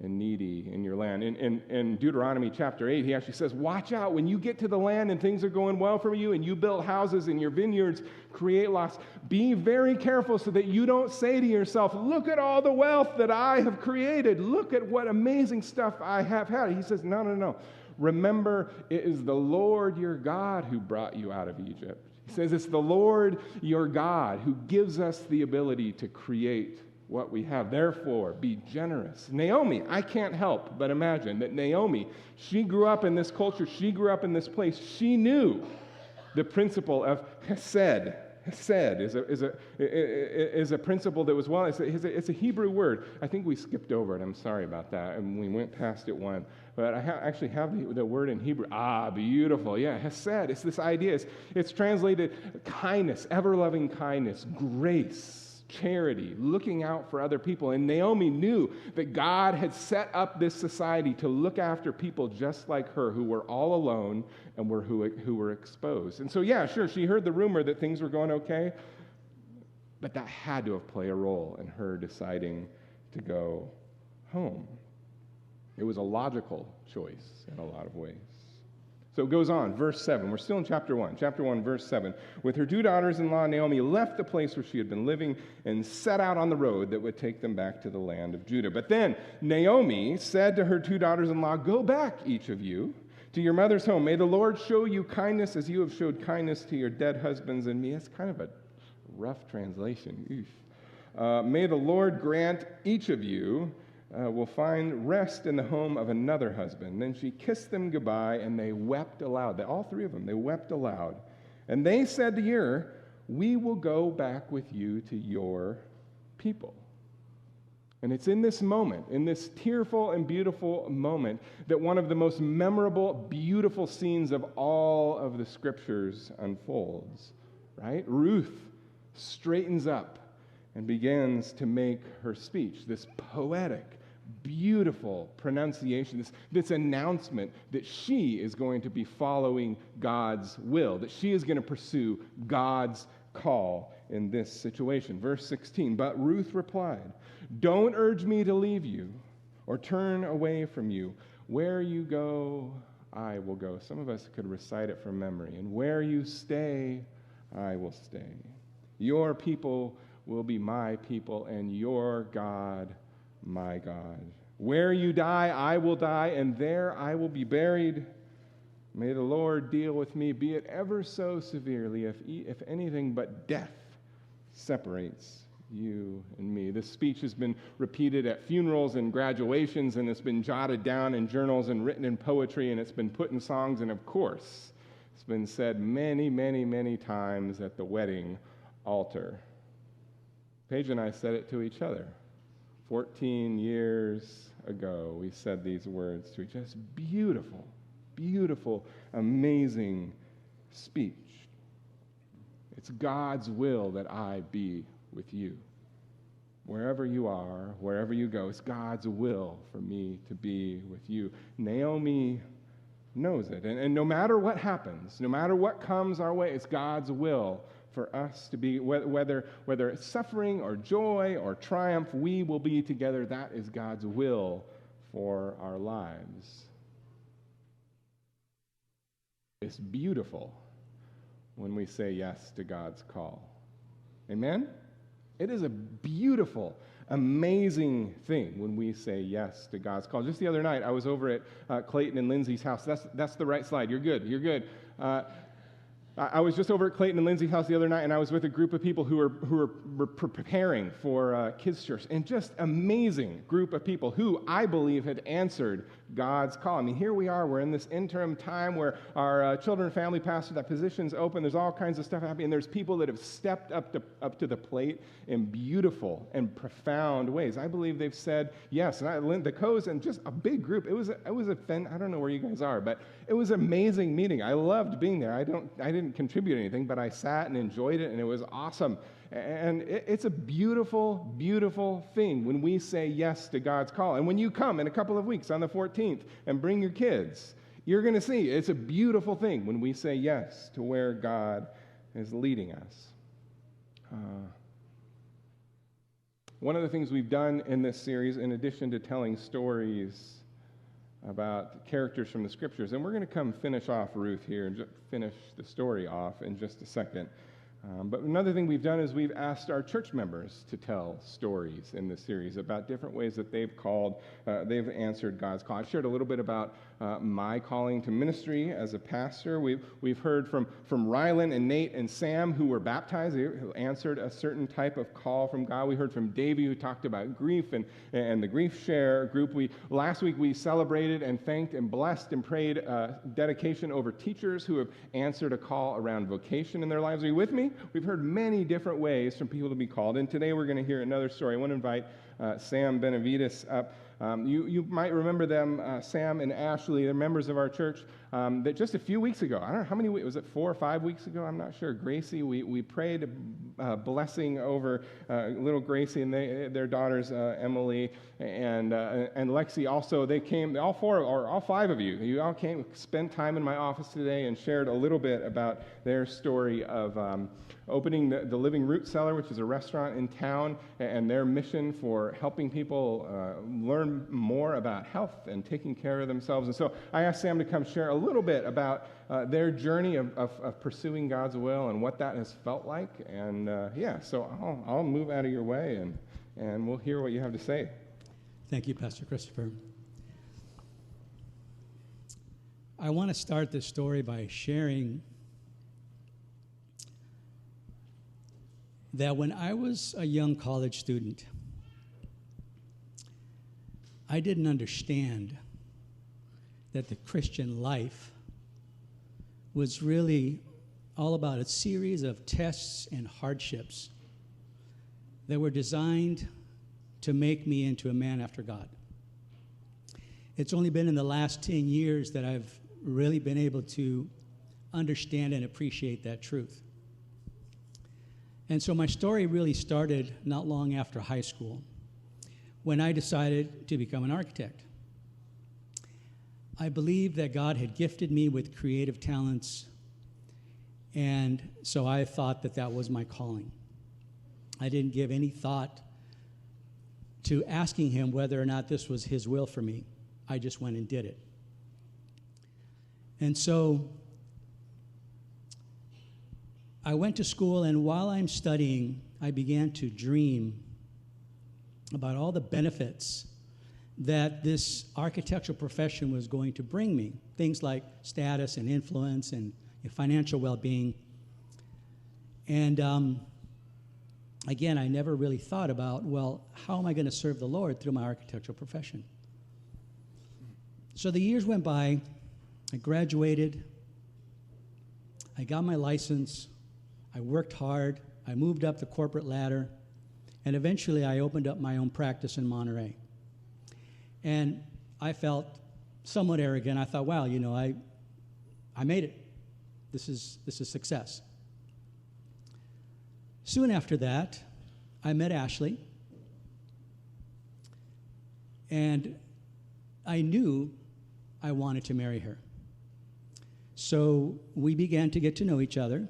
and needy in your land. In Deuteronomy chapter 8, he actually says, watch out when you get to the land and things are going well for you and you build houses in your vineyards, create lots. Be very careful so that you don't say to yourself, look at all the wealth that I have created. Look at what amazing stuff I have had. He says, no. Remember, it is the Lord your God who brought you out of Egypt. He says it's the Lord your God who gives us the ability to create what we have. Therefore, be generous. Naomi, I can't help but imagine that Naomi, she grew up in this culture, she grew up in this place. She knew the principle of hesed. Hesed is a principle that was it's a Hebrew word. I think we skipped over it. I'm sorry about that. And we went past it one. But I actually have the word in Hebrew. Beautiful. Yeah, hesed. It's this idea. It's translated kindness, ever-loving kindness, grace, charity, looking out for other people. And Naomi knew that God had set up this society to look after people just like her who were all alone and who were exposed. And so, yeah, sure, she heard the rumor that things were going okay, but that had to have played a role in her deciding to go home. It was a logical choice in a lot of ways. So it goes on, verse 7. We're still in chapter 1. Chapter 1, verse 7. With her two daughters-in-law, Naomi left the place where she had been living and set out on the road that would take them back to the land of Judah. But then Naomi said to her two daughters-in-law, "Go back, each of you, to your mother's home. May the Lord show you kindness as you have showed kindness to your dead husbands and me." That's kind of a rough translation. May the Lord grant each of you will find rest in the home of another husband. Then she kissed them goodbye, and they wept aloud. All three of them, they wept aloud. And they said to her, "We will go back with you to your people." And it's in this moment, in this tearful and beautiful moment, that one of the most memorable, beautiful scenes of all of the scriptures unfolds, right? Ruth straightens up and begins to make her speech, this poetic, beautiful pronunciation, this announcement that she is going to be following God's will, that she is going to pursue God's call in this situation. Verse 16, but Ruth replied, "Don't urge me to leave you or turn away from you. Where you go, I will go." Some of us could recite it from memory. "And where you stay, I will stay. Your people will be my people, and your God, my God. Where you die, I will die, and there I will be buried. May the Lord deal with me, be it ever so severely, if anything but death separates you and me." This speech has been repeated at funerals and graduations, and it's been jotted down in journals and written in poetry, and it's been put in songs, and of course, it's been said many, many, many times at the wedding altar. Paige and I said it to each other. 14 years ago, we said these words to each other. It's beautiful, beautiful, amazing speech. It's God's will that I be with you. Wherever you are, wherever you go, it's God's will for me to be with you. Naomi knows it. And no matter what happens, no matter what comes our way, it's God's will for us to be, whether it's suffering or joy or triumph, we will be together. That is God's will for our lives. It's beautiful when we say yes to God's call. Amen? It is a beautiful, amazing thing when we say yes to God's call. Just the other night, I was over at Clayton and Lindsay's house. That's the right slide. You're good. I was just over at Clayton and Lindsay's house the other night, and I was with a group of people who were preparing for kids' church, and just amazing group of people who I believe had answered God's call. I mean, here we are. We're in this interim time where our children and family pastor, that position's open. There's all kinds of stuff happening, and there's people that have stepped up to the plate in beautiful and profound ways. I believe they've said yes. And the Coes, and just a big group. It was I don't know where you guys are, but it was an amazing meeting. I loved being there. I didn't contribute anything, but I sat and enjoyed it, and it was awesome. And it's a beautiful, beautiful thing when we say yes to God's call. And when you come in a couple of weeks on the 14th and bring your kids, you're going to see it's a beautiful thing when we say yes to where God is leading us. One of the things we've done in this series, in addition to telling stories about characters from the scriptures, and we're going to come finish off Ruth here and finish the story off in just a second. But another thing we've done is we've asked our church members to tell stories in this series about different ways that they've answered God's call. I've shared a little bit about my calling to ministry as a pastor. We've heard from Rylan and Nate and Sam, who were baptized, who answered a certain type of call from God. We heard from Davey, who talked about grief and the grief share group. Last week we celebrated and thanked and blessed and prayed dedication over teachers who have answered a call around vocation in their lives. Are you with me? We've heard many different ways from people to be called, and today we're going to hear another story. I want to invite Sam Benavides up. You might remember them, Sam and Ashley. They're members of our church that just a few weeks ago, I don't know how many weeks, was it 4 or 5 weeks ago? I'm not sure. Gracie, we prayed a blessing over little Gracie and their daughters, Emily and Lexi. Also, they came, all 5 of you all came, spent time in my office today and shared a little bit about their story of opening the Living Root Cellar, which is a restaurant in town, and their mission for helping people learn more about health and taking care of themselves. And so I asked Sam to come share a little bit about their journey of pursuing God's will and what that has felt like. And so I'll move out of your way and we'll hear what you have to say. Thank you, Pastor Christopher. I want to start this story by sharing that when I was a young college student, I didn't understand that the Christian life was really all about a series of tests and hardships that were designed to make me into a man after God. It's only been in the last 10 years that I've really been able to understand and appreciate that truth. And so my story really started not long after high school when I decided to become an architect. I believed that God had gifted me with creative talents, and so I thought that that was my calling. I didn't give any thought to asking him whether or not this was his will for me. I just went and did it. And so I went to school, and while I'm studying, I began to dream about all the benefits that this architectural profession was going to bring me. Things like status and influence and financial well-being. And again, I never really thought about, well, how am I going to serve the Lord through my architectural profession? So the years went by. I graduated. I got my license. I worked hard. I moved up the corporate ladder. And eventually, I opened up my own practice in Monterey. And I felt somewhat arrogant. I thought, wow, I made it. This is success. Soon after that, I met Ashley. And I knew I wanted to marry her. So we began to get to know each other.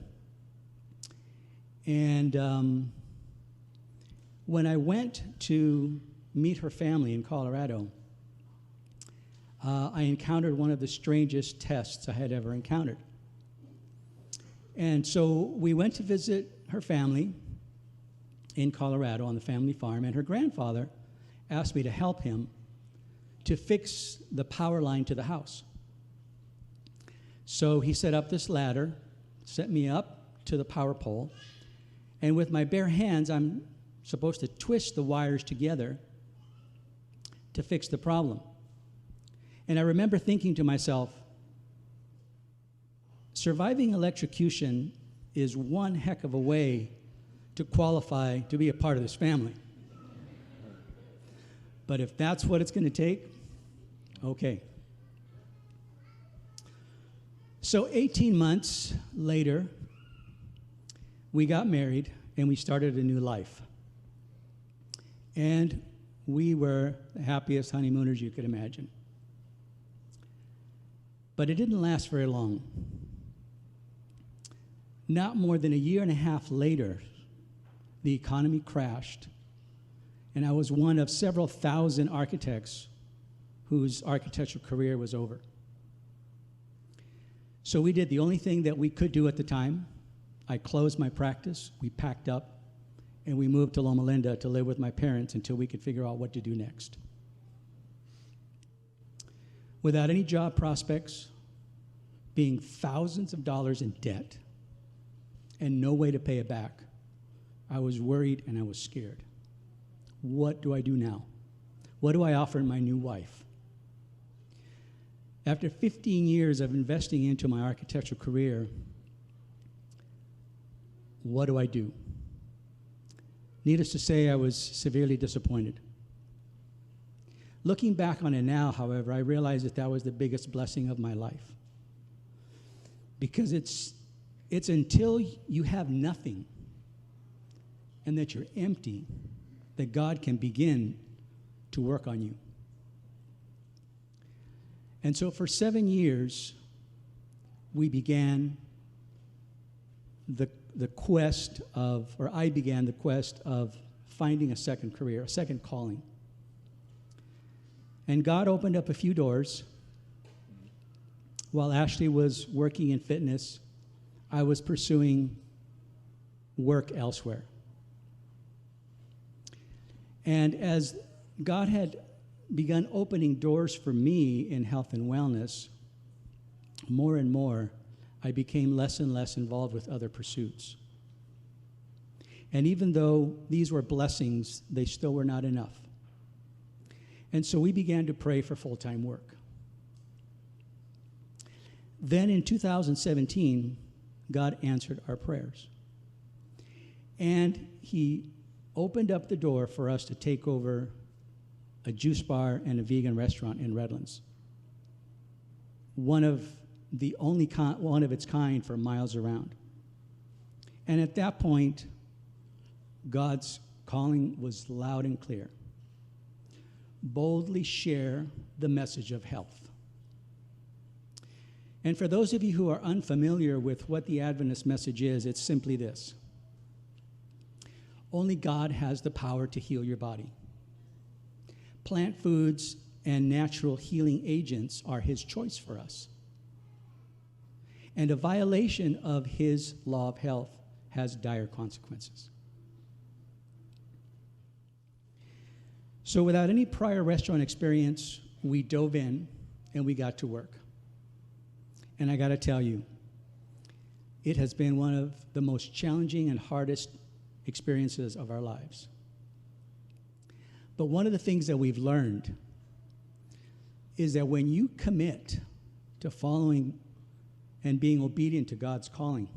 And when I went to meet her family in Colorado, I encountered one of the strangest tests I had ever encountered. And so we went to visit her family in Colorado on the family farm, and her grandfather asked me to help him to fix the power line to the house. So he set up this ladder, set me up to the power pole, and with my bare hands, I'm supposed to twist the wires together to fix the problem. And I remember thinking to myself, surviving electrocution is one heck of a way to qualify to be a part of this family. But if that's what it's going to take, okay. So 18 months later, we got married and we started a new life. And we were the happiest honeymooners you could imagine. But it didn't last very long. Not more than a year and a half later, the economy crashed, and I was one of several thousand architects whose architectural career was over. So we did the only thing that we could do at the time. I closed my practice, we packed up, and we moved to Loma Linda to live with my parents until we could figure out what to do next. Without any job prospects, being thousands of dollars in debt, and no way to pay it back, I was worried and I was scared. What do I do now? What do I offer my new wife? After 15 years of investing into my architectural career, what do I do? Needless to say, I was severely disappointed. Looking back on it now, however, I realize that that was the biggest blessing of my life. Because it's until you have nothing and that you're empty that God can begin to work on you. And so for 7 years, we began the quest of, or I began the quest of finding a second career, a second calling. And God opened up a few doors. while Ashley was working in fitness, I was pursuing work elsewhere. And as God had begun opening doors for me in health and wellness, more and more, I became less and less involved with other pursuits. And even though these were blessings, they still were not enough. And so we began to pray for full-time work. Then in 2017, God answered our prayers. And he opened up the door for us to take over a juice bar and a vegan restaurant in Redlands. One of its kind for miles around. And at that point, God's calling was loud and clear. Boldly share the message of health. And for those of you who are unfamiliar with what the Adventist message is, it's simply this. Only God has the power to heal your body. Plant foods and natural healing agents are his choice for us. And a violation of his law of health has dire consequences. So without any prior restaurant experience, we dove in and we got to work. And I got to tell you, it has been one of the most challenging and hardest experiences of our lives. But one of the things that we've learned is that when you commit to following and being obedient to God's calling,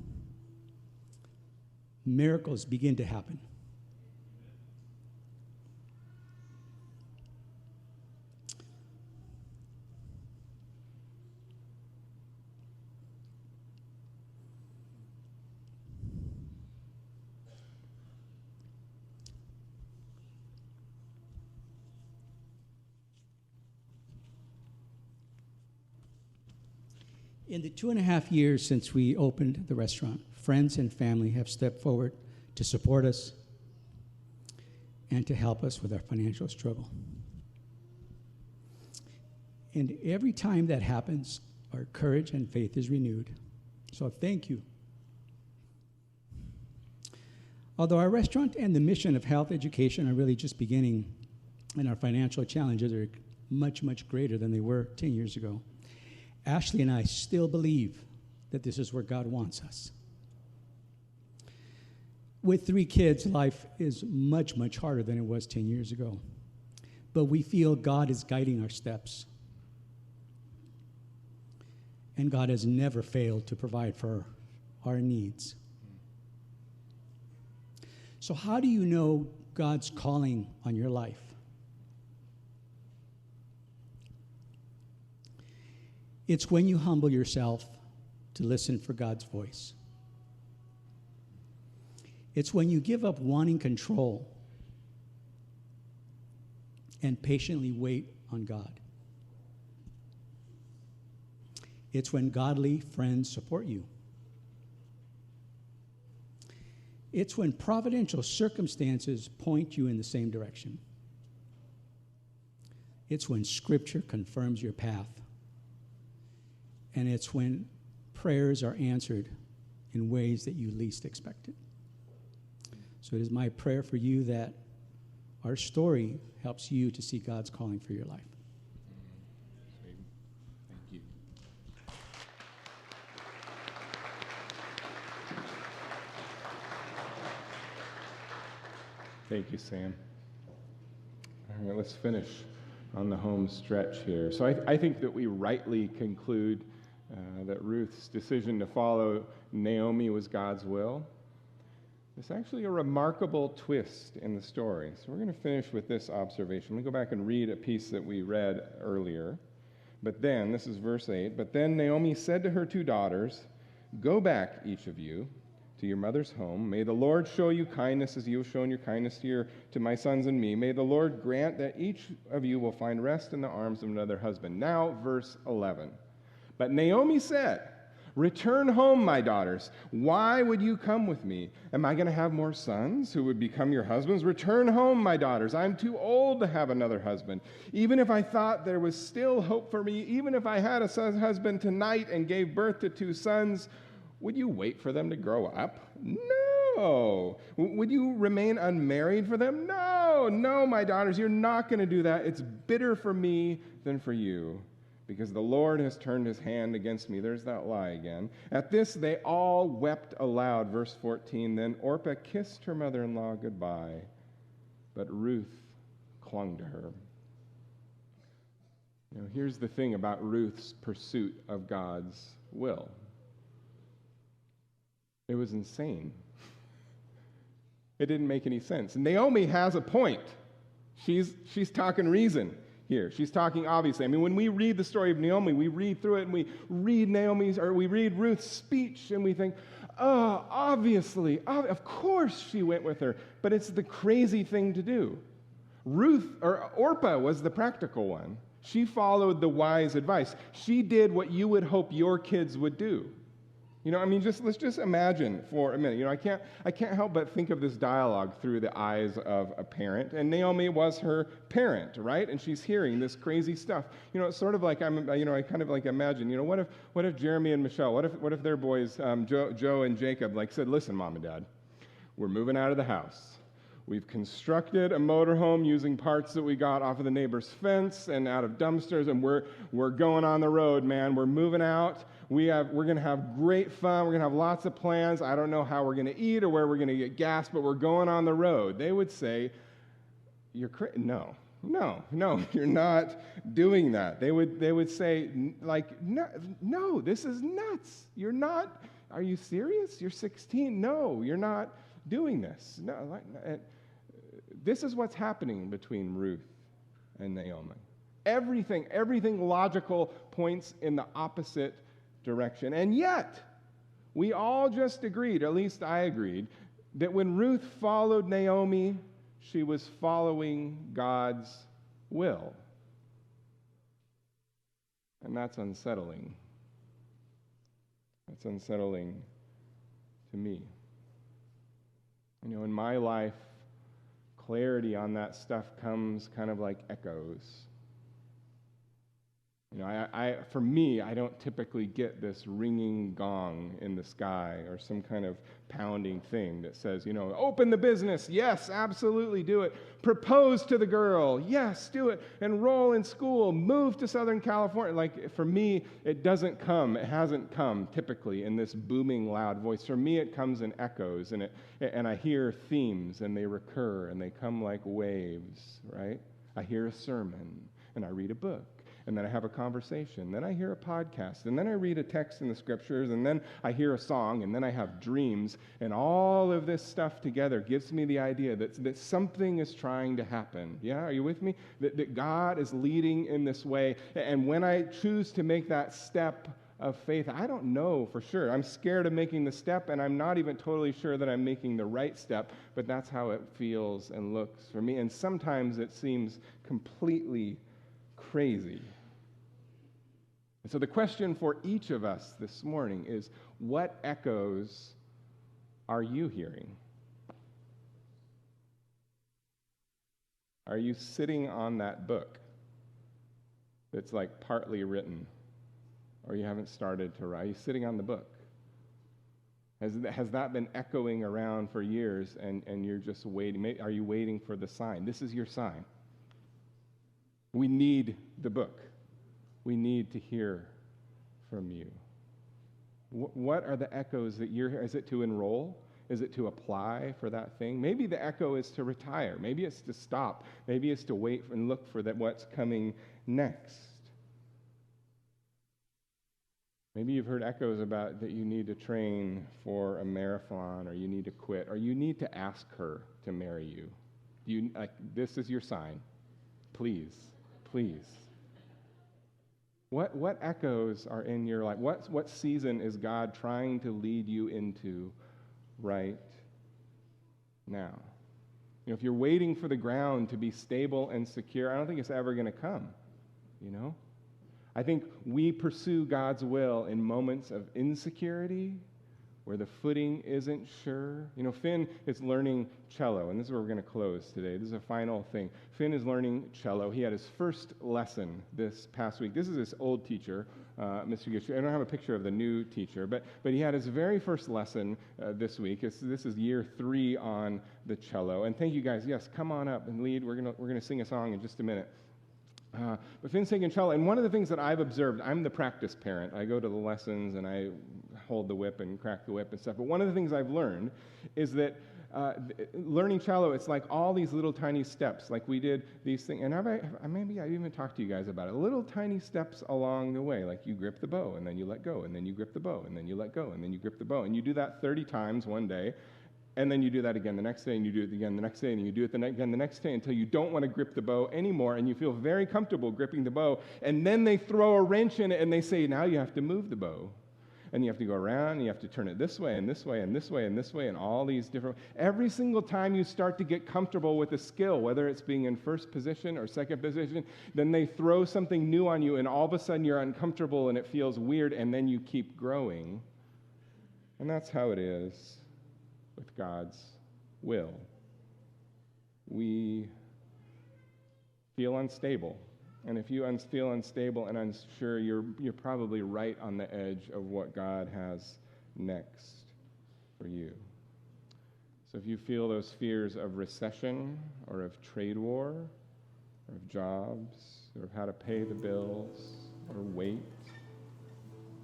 miracles begin to happen. In the 2.5 years since we opened the restaurant, friends and family have stepped forward to support us and to help us with our financial struggle. And every time that happens, our courage and faith is renewed. So thank you. Although our restaurant and the mission of health education are really just beginning, and our financial challenges are much, much greater than they were 10 years ago, Ashley and I still believe that this is where God wants us. With 3 kids, life is much, much harder than it was 10 years ago. But we feel God is guiding our steps. And God has never failed to provide for our needs. So how do you know God's calling on your life? It's when you humble yourself to listen for God's voice. It's when you give up wanting control and patiently wait on God. It's when godly friends support you. It's when providential circumstances point you in the same direction. It's when Scripture confirms your path. And it's when prayers are answered in ways that you least expected. So it is my prayer for you that our story helps you to see God's calling for your life. Thank you. Thank you, Sam. All right, let's finish on the home stretch here. So I think that we rightly conclude that Ruth's decision to follow Naomi was God's will. There's actually a remarkable twist in the story. So we're going to finish with this observation. Let me go back and read a piece that we read earlier. But then, this is verse 8, but then Naomi said to her 2 daughters, "Go back, each of you, to your mother's home. May the Lord show you kindness as you have shown your kindness to my sons and me. May the Lord grant that each of you will find rest in the arms of another husband." Now, verse 11. But Naomi said, Return home, my daughters. Why would you come with me? Am I going to have more sons who would become your husbands? Return home, my daughters. I'm too old to have another husband. Even if I thought there was still hope for me, even if I had a husband tonight and gave birth to 2 sons, would you wait for them to grow up? No. Would you remain unmarried for them? No, my daughters, you're not going to do that. It's better for me than for you, because the Lord has turned his hand against me. There's that lie again. At this, they all wept aloud. Verse 14, then Orpah kissed her mother-in-law goodbye, but Ruth clung to her. Here's the thing about Ruth's pursuit of God's will. It was insane. It didn't make any sense. Naomi has a point. She's talking reason here. She's talking obviously. When we read the story of Naomi, we read through it and we read we read Ruth's speech and we think, oh, obviously, of course she went with her. But it's the crazy thing to do. Orpah was the practical one. She followed the wise advice. She did what you would hope your kids would do. Let's just imagine for a minute. I can't help but think of this dialogue through the eyes of a parent. And Naomi was her parent, right? And she's hearing this crazy stuff. It's sort of like I kind of like imagine. What if Jeremy and Michelle? What if their boys, Joe and Jacob, said, "Listen, Mom and Dad, we're moving out of the house. We've constructed a motorhome using parts that we got off of the neighbor's fence and out of dumpsters, and we're going on the road, man. We're moving out. We're going to have great fun. We're going to have lots of plans. I don't know how we're going to eat or where we're going to get gas, but we're going on the road." They would say, No, you're not doing that. They would say, no, this is nuts. You're not. Are you serious? You're 16. No, you're not doing this. No, this is what's happening between Ruth and Naomi. Everything logical points in the opposite direction. And yet, we all just agreed, at least I agreed, that when Ruth followed Naomi, she was following God's will. And that's unsettling. That's unsettling to me. In my life, clarity on that stuff comes kind of like echoes. For me, I don't typically get this ringing gong in the sky or some kind of pounding thing that says, open the business. Yes, absolutely do it. Propose to the girl. Yes, do it. Enroll in school. Move to Southern California. For me, it doesn't come. It hasn't come typically in this booming, loud voice. For me, it comes in echoes, and I hear themes, and they recur, and they come like waves, right? I hear a sermon, and I read a book. And then I have a conversation, then I hear a podcast, and then I read a text in the scriptures, and then I hear a song, and then I have dreams, and all of this stuff together gives me the idea that something is trying to happen. Yeah, are you with me? That God is leading in this way, and when I choose to make that step of faith, I don't know for sure. I'm scared of making the step, and I'm not even totally sure that I'm making the right step, but that's how it feels and looks for me, and sometimes it seems completely crazy. And so the question for each of us this morning is, what echoes are you hearing? Are you sitting on that book that's partly written, or you haven't started to write? Are you sitting on the book? Has that been echoing around for years, and you're just waiting? Are you waiting for the sign? This is your sign. We need the book. We need to hear from you. What are the echoes that you're hearing? Is it to enroll? Is it to apply for that thing? Maybe the echo is to retire. Maybe it's to stop. Maybe it's to wait and look for what's coming next. Maybe you've heard echoes about that you need to train for a marathon, or you need to quit, or you need to ask her to marry you. This is your sign. Please. What echoes are in your life? What season is God trying to lead you into right now? If you're waiting for the ground to be stable and secure, I don't think it's ever going to come, I think we pursue God's will in moments of insecurity, where the footing isn't sure. You know, Finn is learning cello, and this is where we're going to close today. This is a final thing. Finn is learning cello. He had his first lesson this past week. This is his old teacher, Mr. Gitcher. I don't have a picture of the new teacher, but he had his very first lesson this week. This is year 3 on the cello. And thank you guys. Yes, come on up and lead. We're gonna sing a song in just a minute. But Finn's taking cello, and one of the things that I've observed, I'm the practice parent. I go to the lessons, and I hold the whip and crack the whip and stuff. But one of the things I've learned is that learning cello, it's like all these little tiny steps. Like we did these things, and maybe I even talked to you guys about it. Little tiny steps along the way. Like you grip the bow, and then you let go, and then you grip the bow, and then you let go, and then you grip the bow. And you do that 30 times one day. And then you do that again the next day, and you do it again the next day, and you do it again the next day until you don't want to grip the bow anymore, and you feel very comfortable gripping the bow. And then they throw a wrench in it, and they say, now you have to move the bow. And you have to go around, and you have to turn it this way, and this way, and this way, and this way, and all these different... Every single time you start to get comfortable with a skill, whether it's being in first position or second position, then they throw something new on you, and all of a sudden you're uncomfortable, and it feels weird, and then you keep growing. And that's how it is with God's will. We feel unstable. And if you feel unstable and unsure, you're probably right on the edge of what God has next for you. So if you feel those fears of recession or of trade war or of jobs or of how to pay the bills or wait,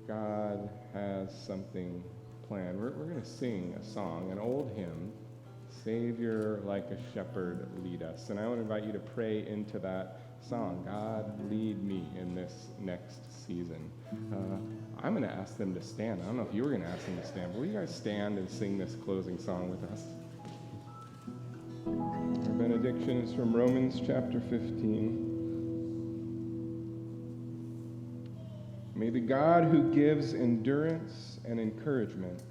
God has something planned. We're going to sing a song, an old hymn, Savior like a shepherd lead us. And I want to invite you to pray into that song, God lead me in this next season. I'm going to ask them to stand. I don't know if you were going to ask them to stand, but will you guys stand and sing this closing song with us? Our benediction is from Romans chapter 15. May the God who gives endurance and encouragement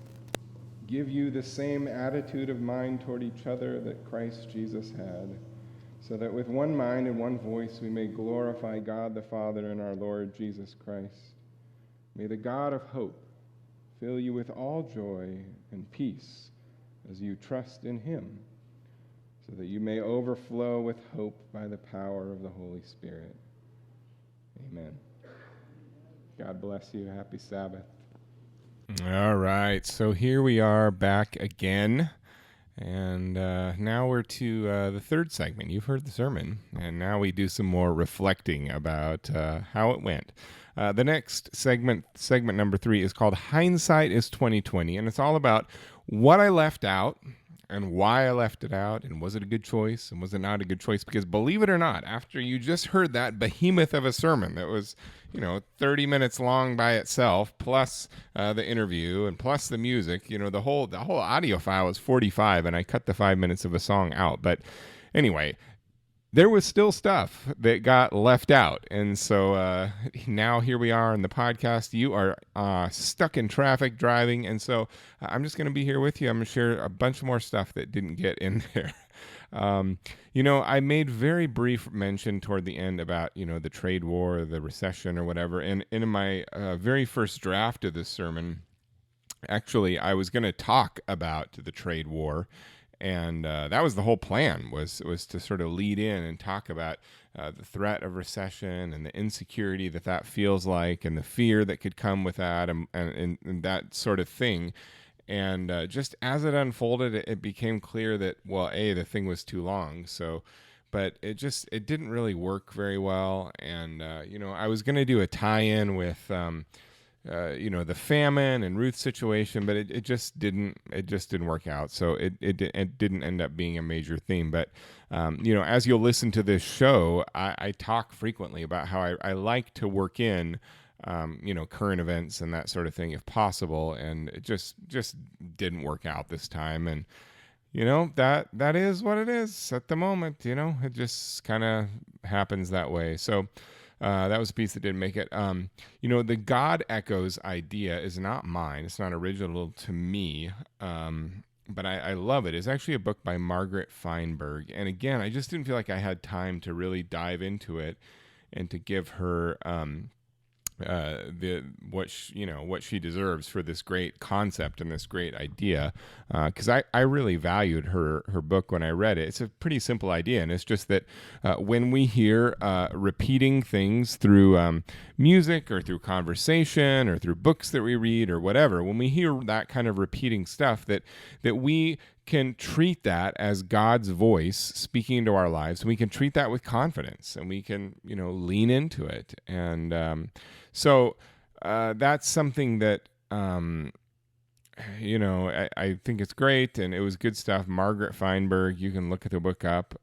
give you the same attitude of mind toward each other that Christ Jesus had, so that with one mind and one voice we may glorify God the Father and our Lord Jesus Christ. May the God of hope fill you with all joy and peace as you trust in him, so that you may overflow with hope by the power of the Holy Spirit. Amen. God bless you. Happy Sabbath. All right. So here we are back again. And now we're to the third segment. You've heard the sermon. And now we do some more reflecting about how it went. The next segment number 3, is called Hindsight is 2020. And it's all about what I left out and why I left it out, and was it a good choice, and was it not a good choice? Because believe it or not, after you just heard that behemoth of a sermon that was, 30 minutes long by itself, plus the interview and plus the music, the whole audio file was 45, and I cut the 5 minutes of a song out. But anyway, there was still stuff that got left out. And so now here we are in the podcast. You are stuck in traffic driving. And so I'm just going to be here with you. I'm going to share a bunch more stuff that didn't get in there. I made very brief mention toward the end about, the trade war, the recession or whatever. And in my very first draft of this sermon, actually, I was going to talk about the trade war. And that was the whole plan, was to sort of lead in and talk about the threat of recession and the insecurity that feels like, and the fear that could come with that, and that sort of thing. And just as it unfolded, it became clear that, well, the thing was too long. So, but it didn't really work very well. And I was going to do a tie-in with the famine and Ruth's situation, but it just didn't work out. So it didn't end up being a major theme. But as you'll listen to this show, I talk frequently about how I like to work in current events and that sort of thing if possible, and it just didn't work out this time. And that is what it is at the moment. It just kind of happens that way. So that was a piece that didn't make it. The God Echoes idea is not mine. It's not original to me, but I love it. It's actually a book by Margaret Feinberg. And again, I just didn't feel like I had time to really dive into it and to give her what she deserves for this great concept and this great idea, because I really valued her book when I read it. It's a pretty simple idea, and it's just that when we hear repeating things through music or through conversation or through books that we read or whatever, when we hear that kind of repeating stuff, that we can treat that as God's voice speaking into our lives. We can treat that with confidence, and we can, lean into it. And so that's something that, I think it's great, and it was good stuff. Margaret Feinberg, you can look at the book up.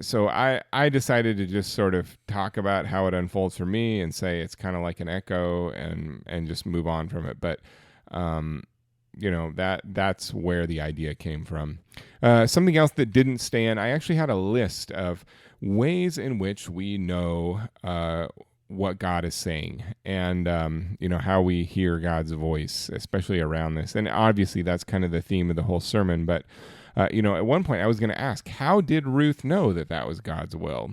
So I decided to just sort of talk about how it unfolds for me and say it's kind of like an echo, and just move on from it. But that's where the idea came from. Something else that didn't stay in, I actually had a list of ways in which we know what God is saying, and how we hear God's voice, especially around this. And obviously that's kind of the theme of the whole sermon. But at one point I was going to ask, how did Ruth know that was God's will?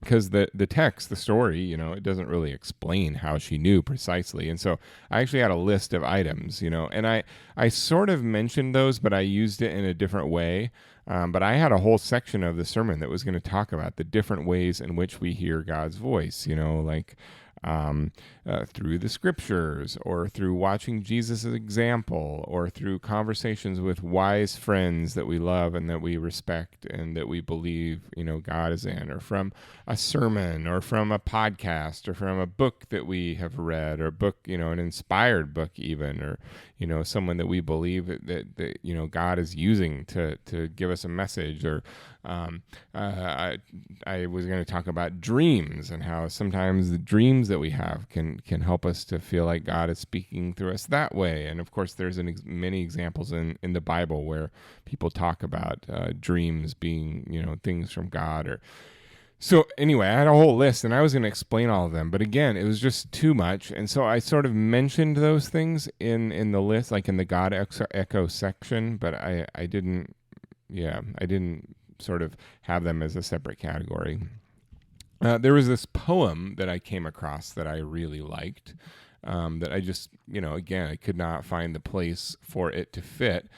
Because the text, the story, it doesn't really explain how she knew precisely. And so I actually had a list of items, and I sort of mentioned those, but I used it in a different way. But I had a whole section of the sermon that was going to talk about the different ways in which we hear God's voice, like through the scriptures, or through watching Jesus' example, or through conversations with wise friends that we love and that we respect and that we believe, God is in, or from a sermon, or from a podcast, or from a book that we have read, or book, an inspired book even, or, someone that we believe that God is using to give us a message. Or I was going to talk about dreams, and how sometimes the dreams that we have can help us to feel like God is speaking through us that way. And of course, there's many examples in the Bible where people talk about dreams being, things from God. So anyway, I had a whole list, and I was going to explain all of them. But again, it was just too much. And so I sort of mentioned those things in the list, like in the God Echo section, but I didn't sort of have them as a separate category. There was this poem that I came across that I really liked, that I just, again, I could not find the place for it to fit.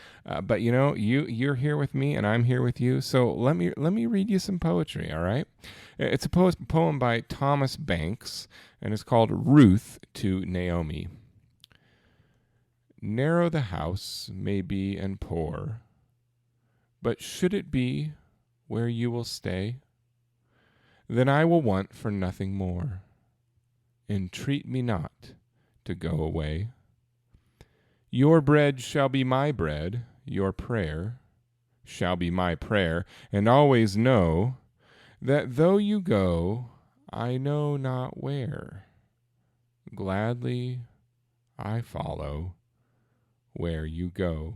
But you're here with me, and I'm here with you. So let me read you some poetry. All right. It's a poem by Thomas Banks, and it's called Ruth to Naomi. Narrow the house may be and poor, but should it be where you will stay, then I will want for nothing more. Entreat me not to go away. Your bread shall be my bread, your prayer shall be my prayer, and always know that though you go, I know not where, gladly I follow where you go.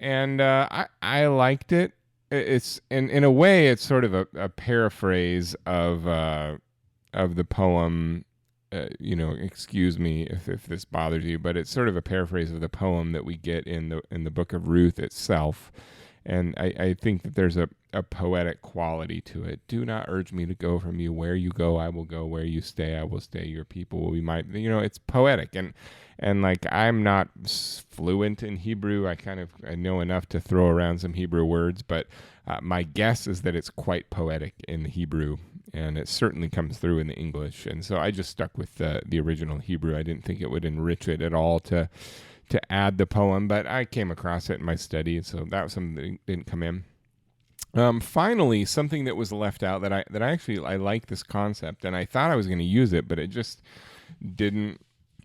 And I liked it. It's in a way, it's sort of a paraphrase of the poem. Excuse me if this bothers you, but it's sort of a paraphrase of the poem that we get in the book of Ruth itself. And I think that there's a poetic quality to it. Do not urge me to go from you. Where you go, I will go. Where you stay, I will stay. Your people will be mine. It's poetic. And like, I'm not fluent in Hebrew. I know enough to throw around some Hebrew words, but my guess is that it's quite poetic in the Hebrew, and it certainly comes through in the English. And so I just stuck with the original Hebrew. I didn't think it would enrich it at all to add the poem, but I came across it in my study, so that was something that didn't come in. Finally, something that was left out that I like this concept, and I thought I was going to use it, but it just didn't.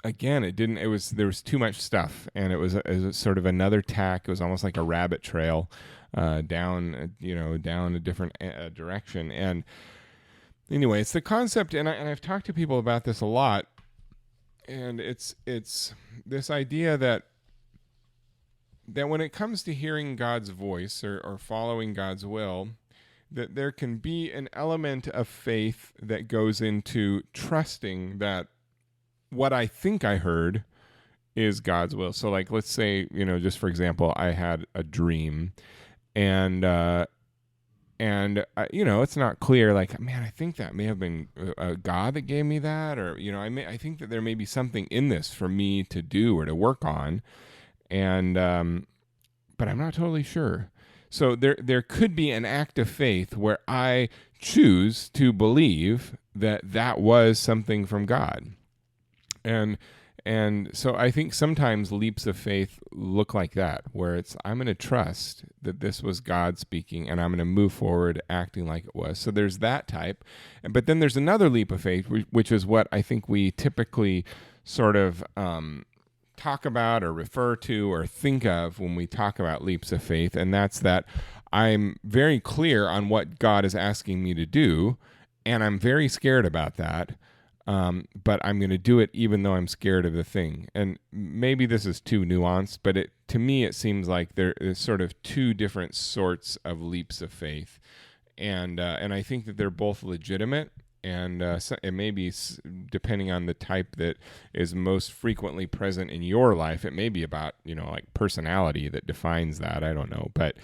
Again, it didn't. There was too much stuff, and it was sort of another tack. It was almost like a rabbit trail down a different direction. And anyway, it's the concept, and I've talked to people about this a lot. And it's this idea that when it comes to hearing God's voice or following God's will, that there can be an element of faith that goes into trusting that what I think I heard is God's will. So like, let's say, just for example, I had a dream, and It's not clear. Like, man, I think that may have been God that gave me that, or I think that there may be something in this for me to do or to work on, and but I'm not totally sure. So there could be an act of faith where I choose to believe that was something from God, and so I think sometimes leaps of faith look like that, where it's I'm going to trust that this was God speaking, and I'm going to move forward acting like it was. So there's that type. But then there's another leap of faith, which is what I think we typically sort of talk about or refer to or think of when we talk about leaps of faith, and that's that I'm very clear on what God is asking me to do, and I'm very scared about that. But I'm going to do it even though I'm scared of the thing. And maybe this is too nuanced, but to me it seems like there is sort of two different sorts of leaps of faith, and I think that they're both legitimate. And it may be, depending on the type that is most frequently present in your life, it may be about like personality that defines that. I don't know, but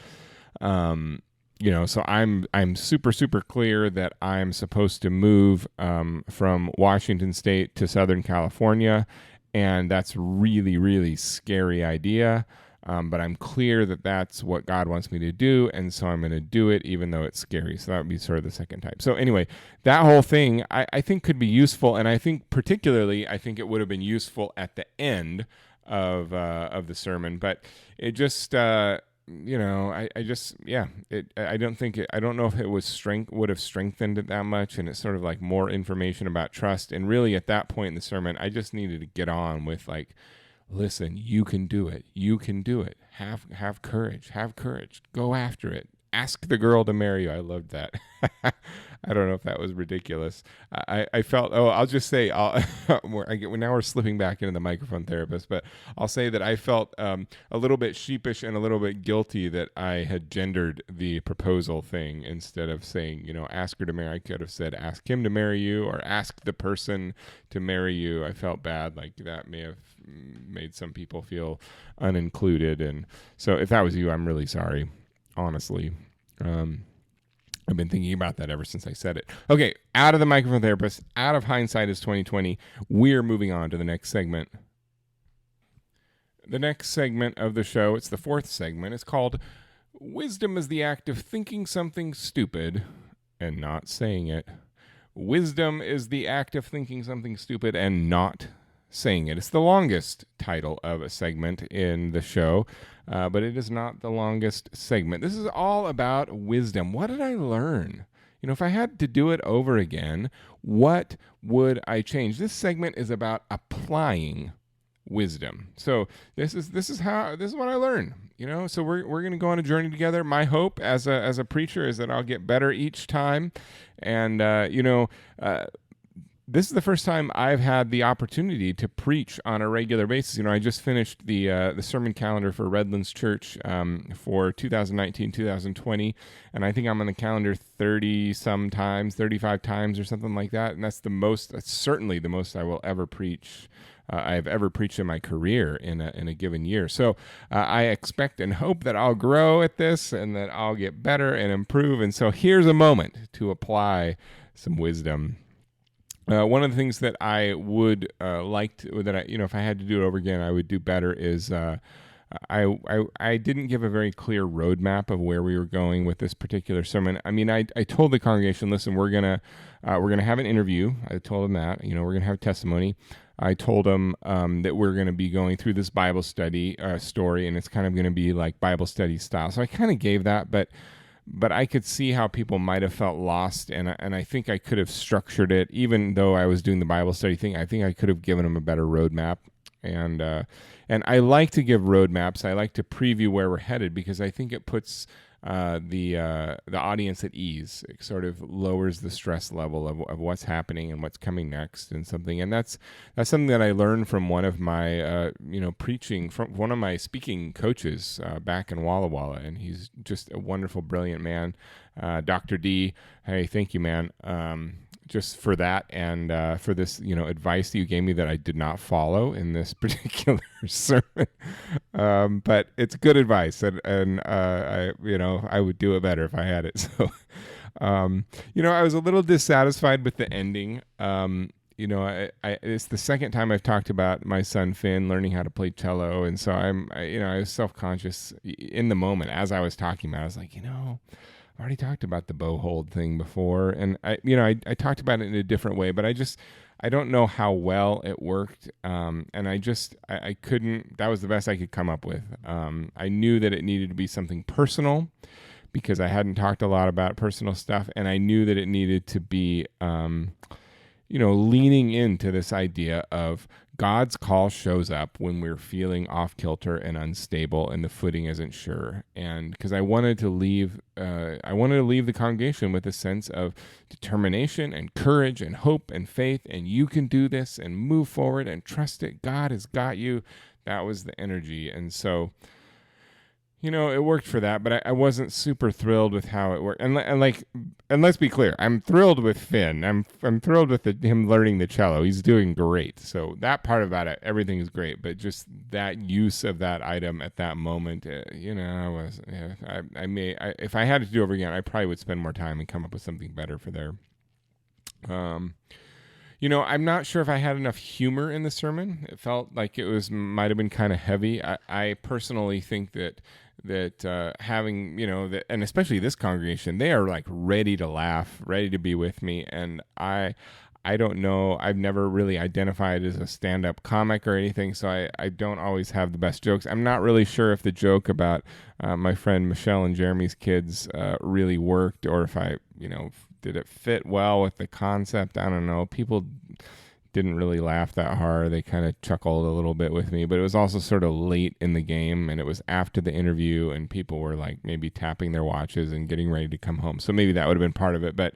so I'm super, super clear that I'm supposed to move from Washington State to Southern California, and that's really, really scary idea. But I'm clear that that's what God wants me to do, and so I'm going to do it even though it's scary. So that would be sort of the second type. So anyway, that whole thing I think could be useful, and I think particularly it would have been useful at the end of the sermon, but it just I don't know if it would have strengthened it that much, and it's sort of like more information about trust. And really at that point in the sermon, I just needed to get on with like, listen, you can do it. You can do it. Have courage. Have courage. Go after it. Ask the girl to marry you. I loved that. I don't know if that was ridiculous. I felt, I'll just say, now we're slipping back into the microphone therapist, but I'll say that I felt a little bit sheepish and a little bit guilty that I had gendered the proposal thing instead of saying, ask her to marry. I could have said, ask him to marry you, or ask the person to marry you. I felt bad. Like that may have made some people feel unincluded. And so if that was you, I'm really sorry. Honestly, I've been thinking about that ever since I said it. Okay, out of the microphone therapist, out of hindsight is 2020. We're moving on to the next segment. The next segment of the show, it's the fourth segment. It's called Wisdom is the Act of Thinking Something Stupid and Not Saying It. Wisdom is the act of thinking something stupid and not saying it. It's the longest title of a segment in the show, but it is not the longest segment. This is all about wisdom. What did I learn? If I had to do it over again, what would I change? This segment is about applying wisdom. So this is what I learned. So we're going to go on a journey together. My hope as a preacher is that I'll get better each time, and this is the first time I've had the opportunity to preach on a regular basis. I just finished the sermon calendar for Redlands Church for 2019, 2020, and I think I'm on the calendar 35 times or something like that. And that's certainly the most I will ever preach. I've ever preached in my career in a given year. So I expect and hope that I'll grow at this and that I'll get better and improve. And so here's a moment to apply some wisdom. One of the things that I would if I had to do it over again, I would do better is I didn't give a very clear roadmap of where we were going with this particular sermon. I mean, I told the congregation, listen, we're gonna have an interview. I told them that, we're gonna have testimony. I told them that we're going to be going through this Bible study story, and it's kind of going to be like Bible study style. So I kind of gave that, but I could see how people might have felt lost, and I think I could have structured it, even though I was doing the Bible study thing. I think I could have given them a better roadmap, and I like to give roadmaps. I like to preview where we're headed because I think it puts the audience at ease. It sort of lowers the stress level of what's happening and what's coming next and something. And that's something that I learned from one of my preaching from one of my speaking coaches back in Walla Walla, and he's just a wonderful, brilliant man, Dr. D. Hey, thank you, man. just for that and for this, advice that you gave me that I did not follow in this particular sermon. But it's good advice, and I would do it better if I had it. So, I was a little dissatisfied with the ending. It's the second time I've talked about my son Finn learning how to play cello, and so I was self-conscious in the moment as I was talking about it. I was like, I've already talked about the bow hold thing before, and I talked about it in a different way, but I don't know how well it worked, and I couldn't. That was the best I could come up with. I knew that it needed to be something personal because I hadn't talked a lot about personal stuff, and I knew that it needed to be leaning into this idea of God's call shows up when we're feeling off kilter and unstable and the footing isn't sure. And because I wanted to leave the congregation with a sense of determination and courage and hope and faith, and you can do this and move forward and trust it. God has got you. That was the energy. And so, it worked for that, but I wasn't super thrilled with how it worked. And let's be clear, I'm thrilled with Finn. I'm thrilled with him learning the cello. He's doing great. So that part about it, everything is great. But just that use of that item at that moment, if I had to do it over again, I probably would spend more time and come up with something better for there. I'm not sure if I had enough humor in the sermon. It felt like it might have been kind of heavy. I personally think that having, and especially this congregation, they are like ready to laugh, ready to be with me. And I don't know, I've never really identified as a stand-up comic or anything, so I don't always have the best jokes. I'm not really sure if the joke about my friend Michelle and Jeremy's kids really worked, or if did it fit well with the concept? I don't know. People didn't really laugh that hard. They kind of chuckled a little bit with me, but it was also sort of late in the game, and it was after the interview, and people were like maybe tapping their watches and getting ready to come home. So maybe that would have been part of it. But,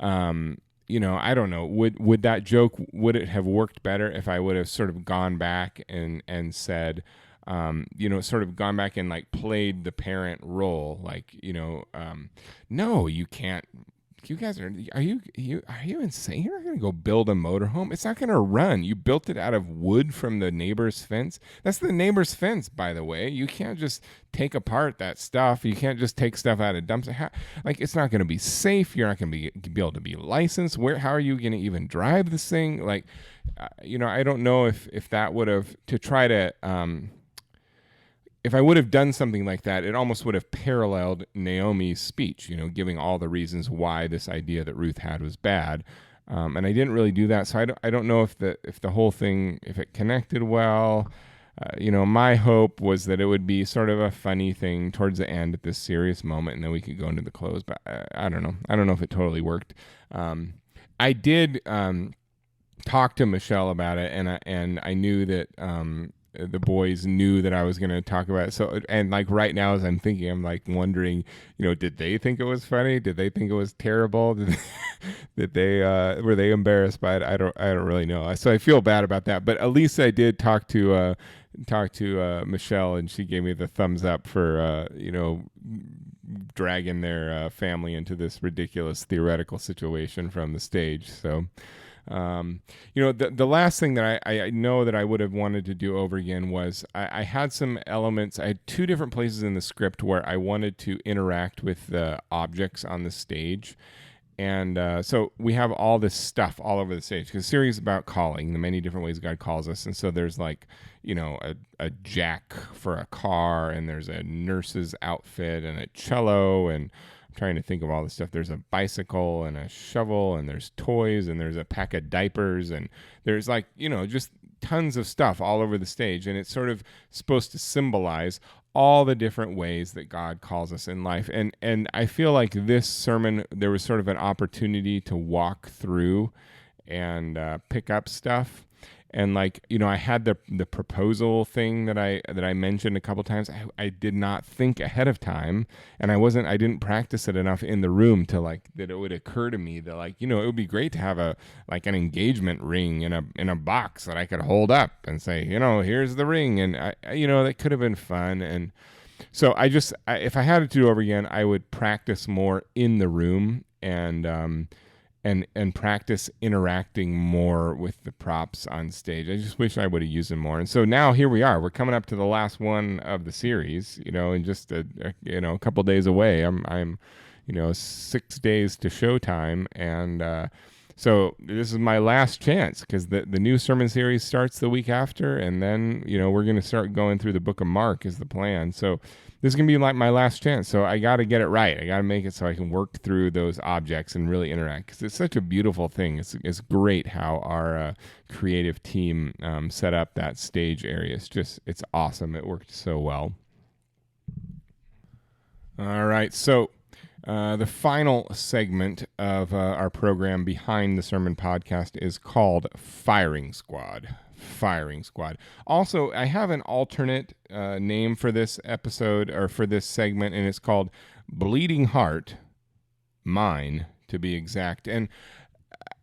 I don't know. Would that joke, would it have worked better if I would have sort of gone back and said, sort of gone back and like played the parent role? Like, no, you can't. You guys are you insane? You're not going to go build a motorhome. It's not going to run. You built it out of wood from the neighbor's fence. That's the neighbor's fence, by the way. You can't just take apart that stuff. You can't just take stuff out of dumps. It's not going to be safe. You're not going to be able to be licensed. How are you going to even drive this thing? I don't know if that would have, to try to, if I would have done something like that, it almost would have paralleled Naomi's speech, giving all the reasons why this idea that Ruth had was bad. And I didn't really do that. So I don't know if the whole thing, if it connected well. My hope was that it would be sort of a funny thing towards the end at this serious moment, and then we could go into the close. But I don't know. I don't know if it totally worked. I did talk to Michelle about it, and I knew that the boys knew that I was going to talk about it. So, and like right now, as I'm thinking, I'm like wondering, did they think it was funny? Did they think it was terrible? Did they were they embarrassed by it? I don't really know. So I feel bad about that. But at least I did talk to Michelle, and she gave me the thumbs up for dragging their family into this ridiculous theoretical situation from the stage. So. The last thing that I know that I would have wanted to do over again was I had some elements. I had two different places in the script where I wanted to interact with the objects on the stage. And so we have all this stuff all over the stage, because the series is about calling, the many different ways God calls us. And so there's like, a jack for a car, and there's a nurse's outfit and a cello, and trying to think of all the stuff. There's a bicycle and a shovel, and there's toys, and there's a pack of diapers, and there's like, just tons of stuff all over the stage. And it's sort of supposed to symbolize all the different ways that God calls us in life. And I feel like this sermon, there was sort of an opportunity to walk through and pick up stuff. And like, I had the proposal thing that I mentioned a couple times. I did not think ahead of time, and I didn't practice it enough in the room to like, that it would occur to me that like, it would be great to have an engagement ring in a box that I could hold up and say, here's the ring. And that could have been fun. And so if I had to do it over again, I would practice more in the room. And and practice interacting more with the props on stage. I just wish I would have used them more. And so now here we are. We're coming up to the last one of the series, in just a couple days away. I'm 6 days to showtime, and so this is my last chance, because the new sermon series starts the week after, and then we're going to start going through the book of Mark is the plan. So this is going to be like my last chance. So I got to get it right. I got to make it so I can work through those objects and really interact, because it's such a beautiful thing. It's great how our creative team set up that stage area. It's awesome. It worked so well. All right. So the final segment of our program Behind the Sermon podcast is called Firing Squad. Firing Squad. Also, I have an alternate name for this episode, or for this segment, and it's called Bleeding Heart, mine to be exact. And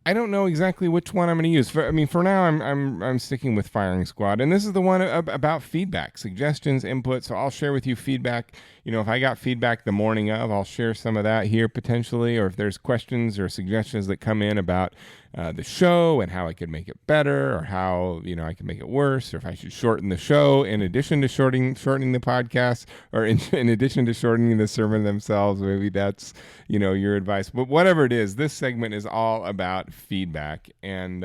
I don't know exactly which one I'm going to use. For now, I'm sticking with Firing Squad, and this is the one about feedback, suggestions, input. So I'll share with you feedback. If I got feedback the morning of, I'll share some of that here potentially, or if there's questions or suggestions that come in about the show and how I could make it better, or how I could make it worse, or if I should shorten the show in addition to shortening the podcast, or in addition to shortening the sermon themselves. Maybe that's your advice. But whatever it is, this segment is all about feedback. And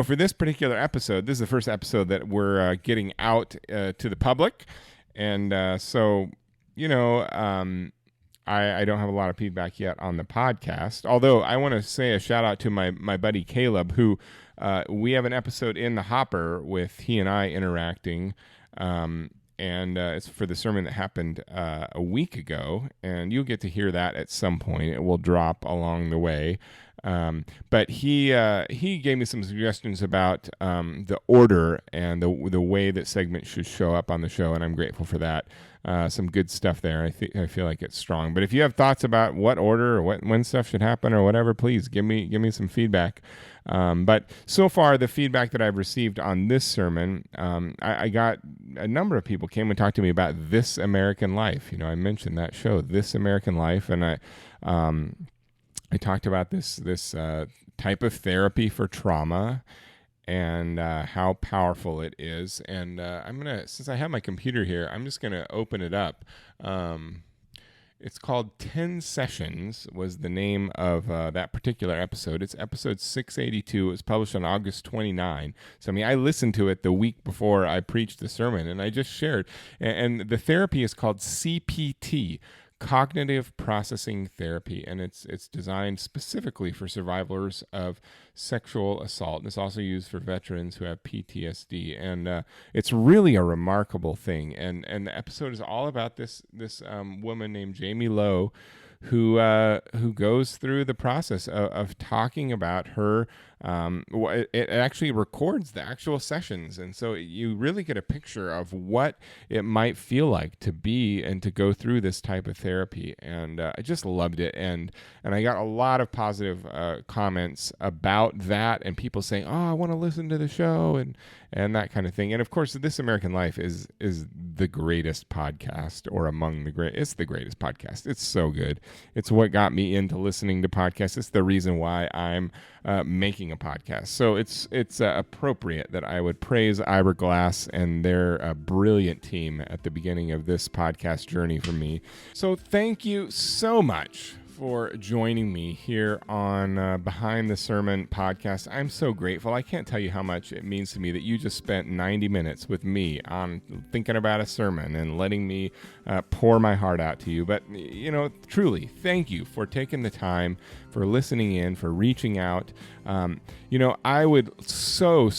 for this particular episode, this is the first episode that we're getting out to the public, and so I don't have a lot of feedback yet on the podcast, although I want to say a shout out to my buddy Caleb, who we have an episode in the hopper with he and I interacting, and it's for the sermon that happened a week ago, and you'll get to hear that at some point. It will drop along the way. But he gave me some suggestions about the order and the way that segments should show up on the show, and I'm grateful for that. Some good stuff there. I feel like it's strong. But if you have thoughts about what order or when stuff should happen or whatever, please give me some feedback. But so far, the feedback that I've received on this sermon, I got a number of people came and talked to me about This American Life. I mentioned that show, This American Life, and I talked about this type of therapy for trauma, and how powerful it is. And since I have my computer here, I'm just gonna open it up. It's called 10 Sessions was the name of that particular episode. It's episode 682. It was published on August 29. So, I listened to it the week before I preached the sermon, and I just shared. And the therapy is called CPT, Cognitive Processing Therapy, and it's designed specifically for survivors of sexual assault. And it's also used for veterans who have PTSD, and it's really a remarkable thing. And the episode is all about this woman named Jamie Lowe, who goes through the process of talking about her. It actually records the actual sessions, and so you really get a picture of what it might feel like to be and to go through this type of therapy. And I just loved it, and I got a lot of positive comments about that, and people saying, "Oh, I want to listen to the show," and that kind of thing. And of course, This American Life is the greatest podcast, or among the great. It's the greatest podcast. It's so good. It's what got me into listening to podcasts. It's the reason why I'm making a podcast. So it's appropriate that I would praise Ira Glass and their brilliant team at the beginning of this podcast journey for me. So thank you so much for joining me here on Behind the Sermon podcast. I'm so grateful. I can't tell you how much it means to me that you just spent 90 minutes with me on thinking about a sermon and letting me pour my heart out to you. But, truly, thank you for taking the time, for listening in, for reaching out. I would so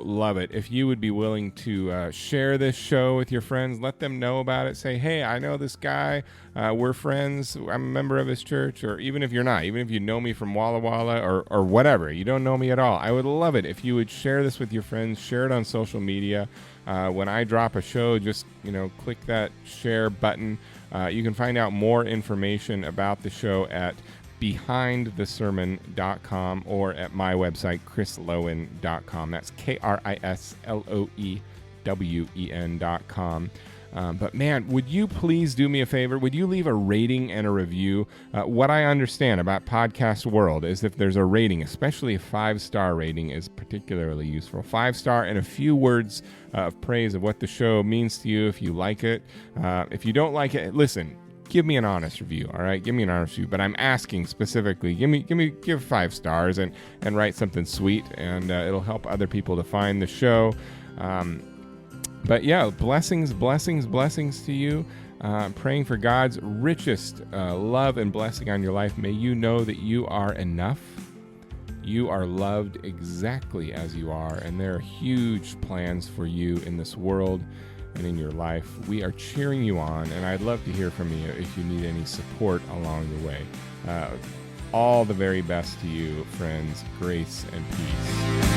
love it if you would be willing to share this show with your friends. Let them know about it. Say, hey, I know this guy. We're friends. I'm a member of his church. Or even if you're not, even if you know me from Walla Walla or whatever, you don't know me at all, I would love it if you would share this with your friends. Share it on social media. When I drop a show, just click that share button. You can find out more information about the show at behindthesermon.com or at my website, chrisloewen.com. That's KRISLOEWEN.com. But man, would you please do me a favor? Would you leave a rating and a review? What I understand about podcast world is if there's a rating, especially a 5-star rating, is particularly useful. 5-star and a few words of praise of what the show means to you if you like it. If you don't like it, listen. Give me an honest review, all right? Give me an honest review. But I'm asking specifically, give 5 stars and write something sweet, and it'll help other people to find the show. But yeah, blessings to you. Praying for God's richest love and blessing on your life. May you know that you are enough. You are loved exactly as you are, and there are huge plans for you in this world and in your life. We are cheering you on, and I'd love to hear from you if you need any support along the way. All the very best to you, friends. Grace and peace.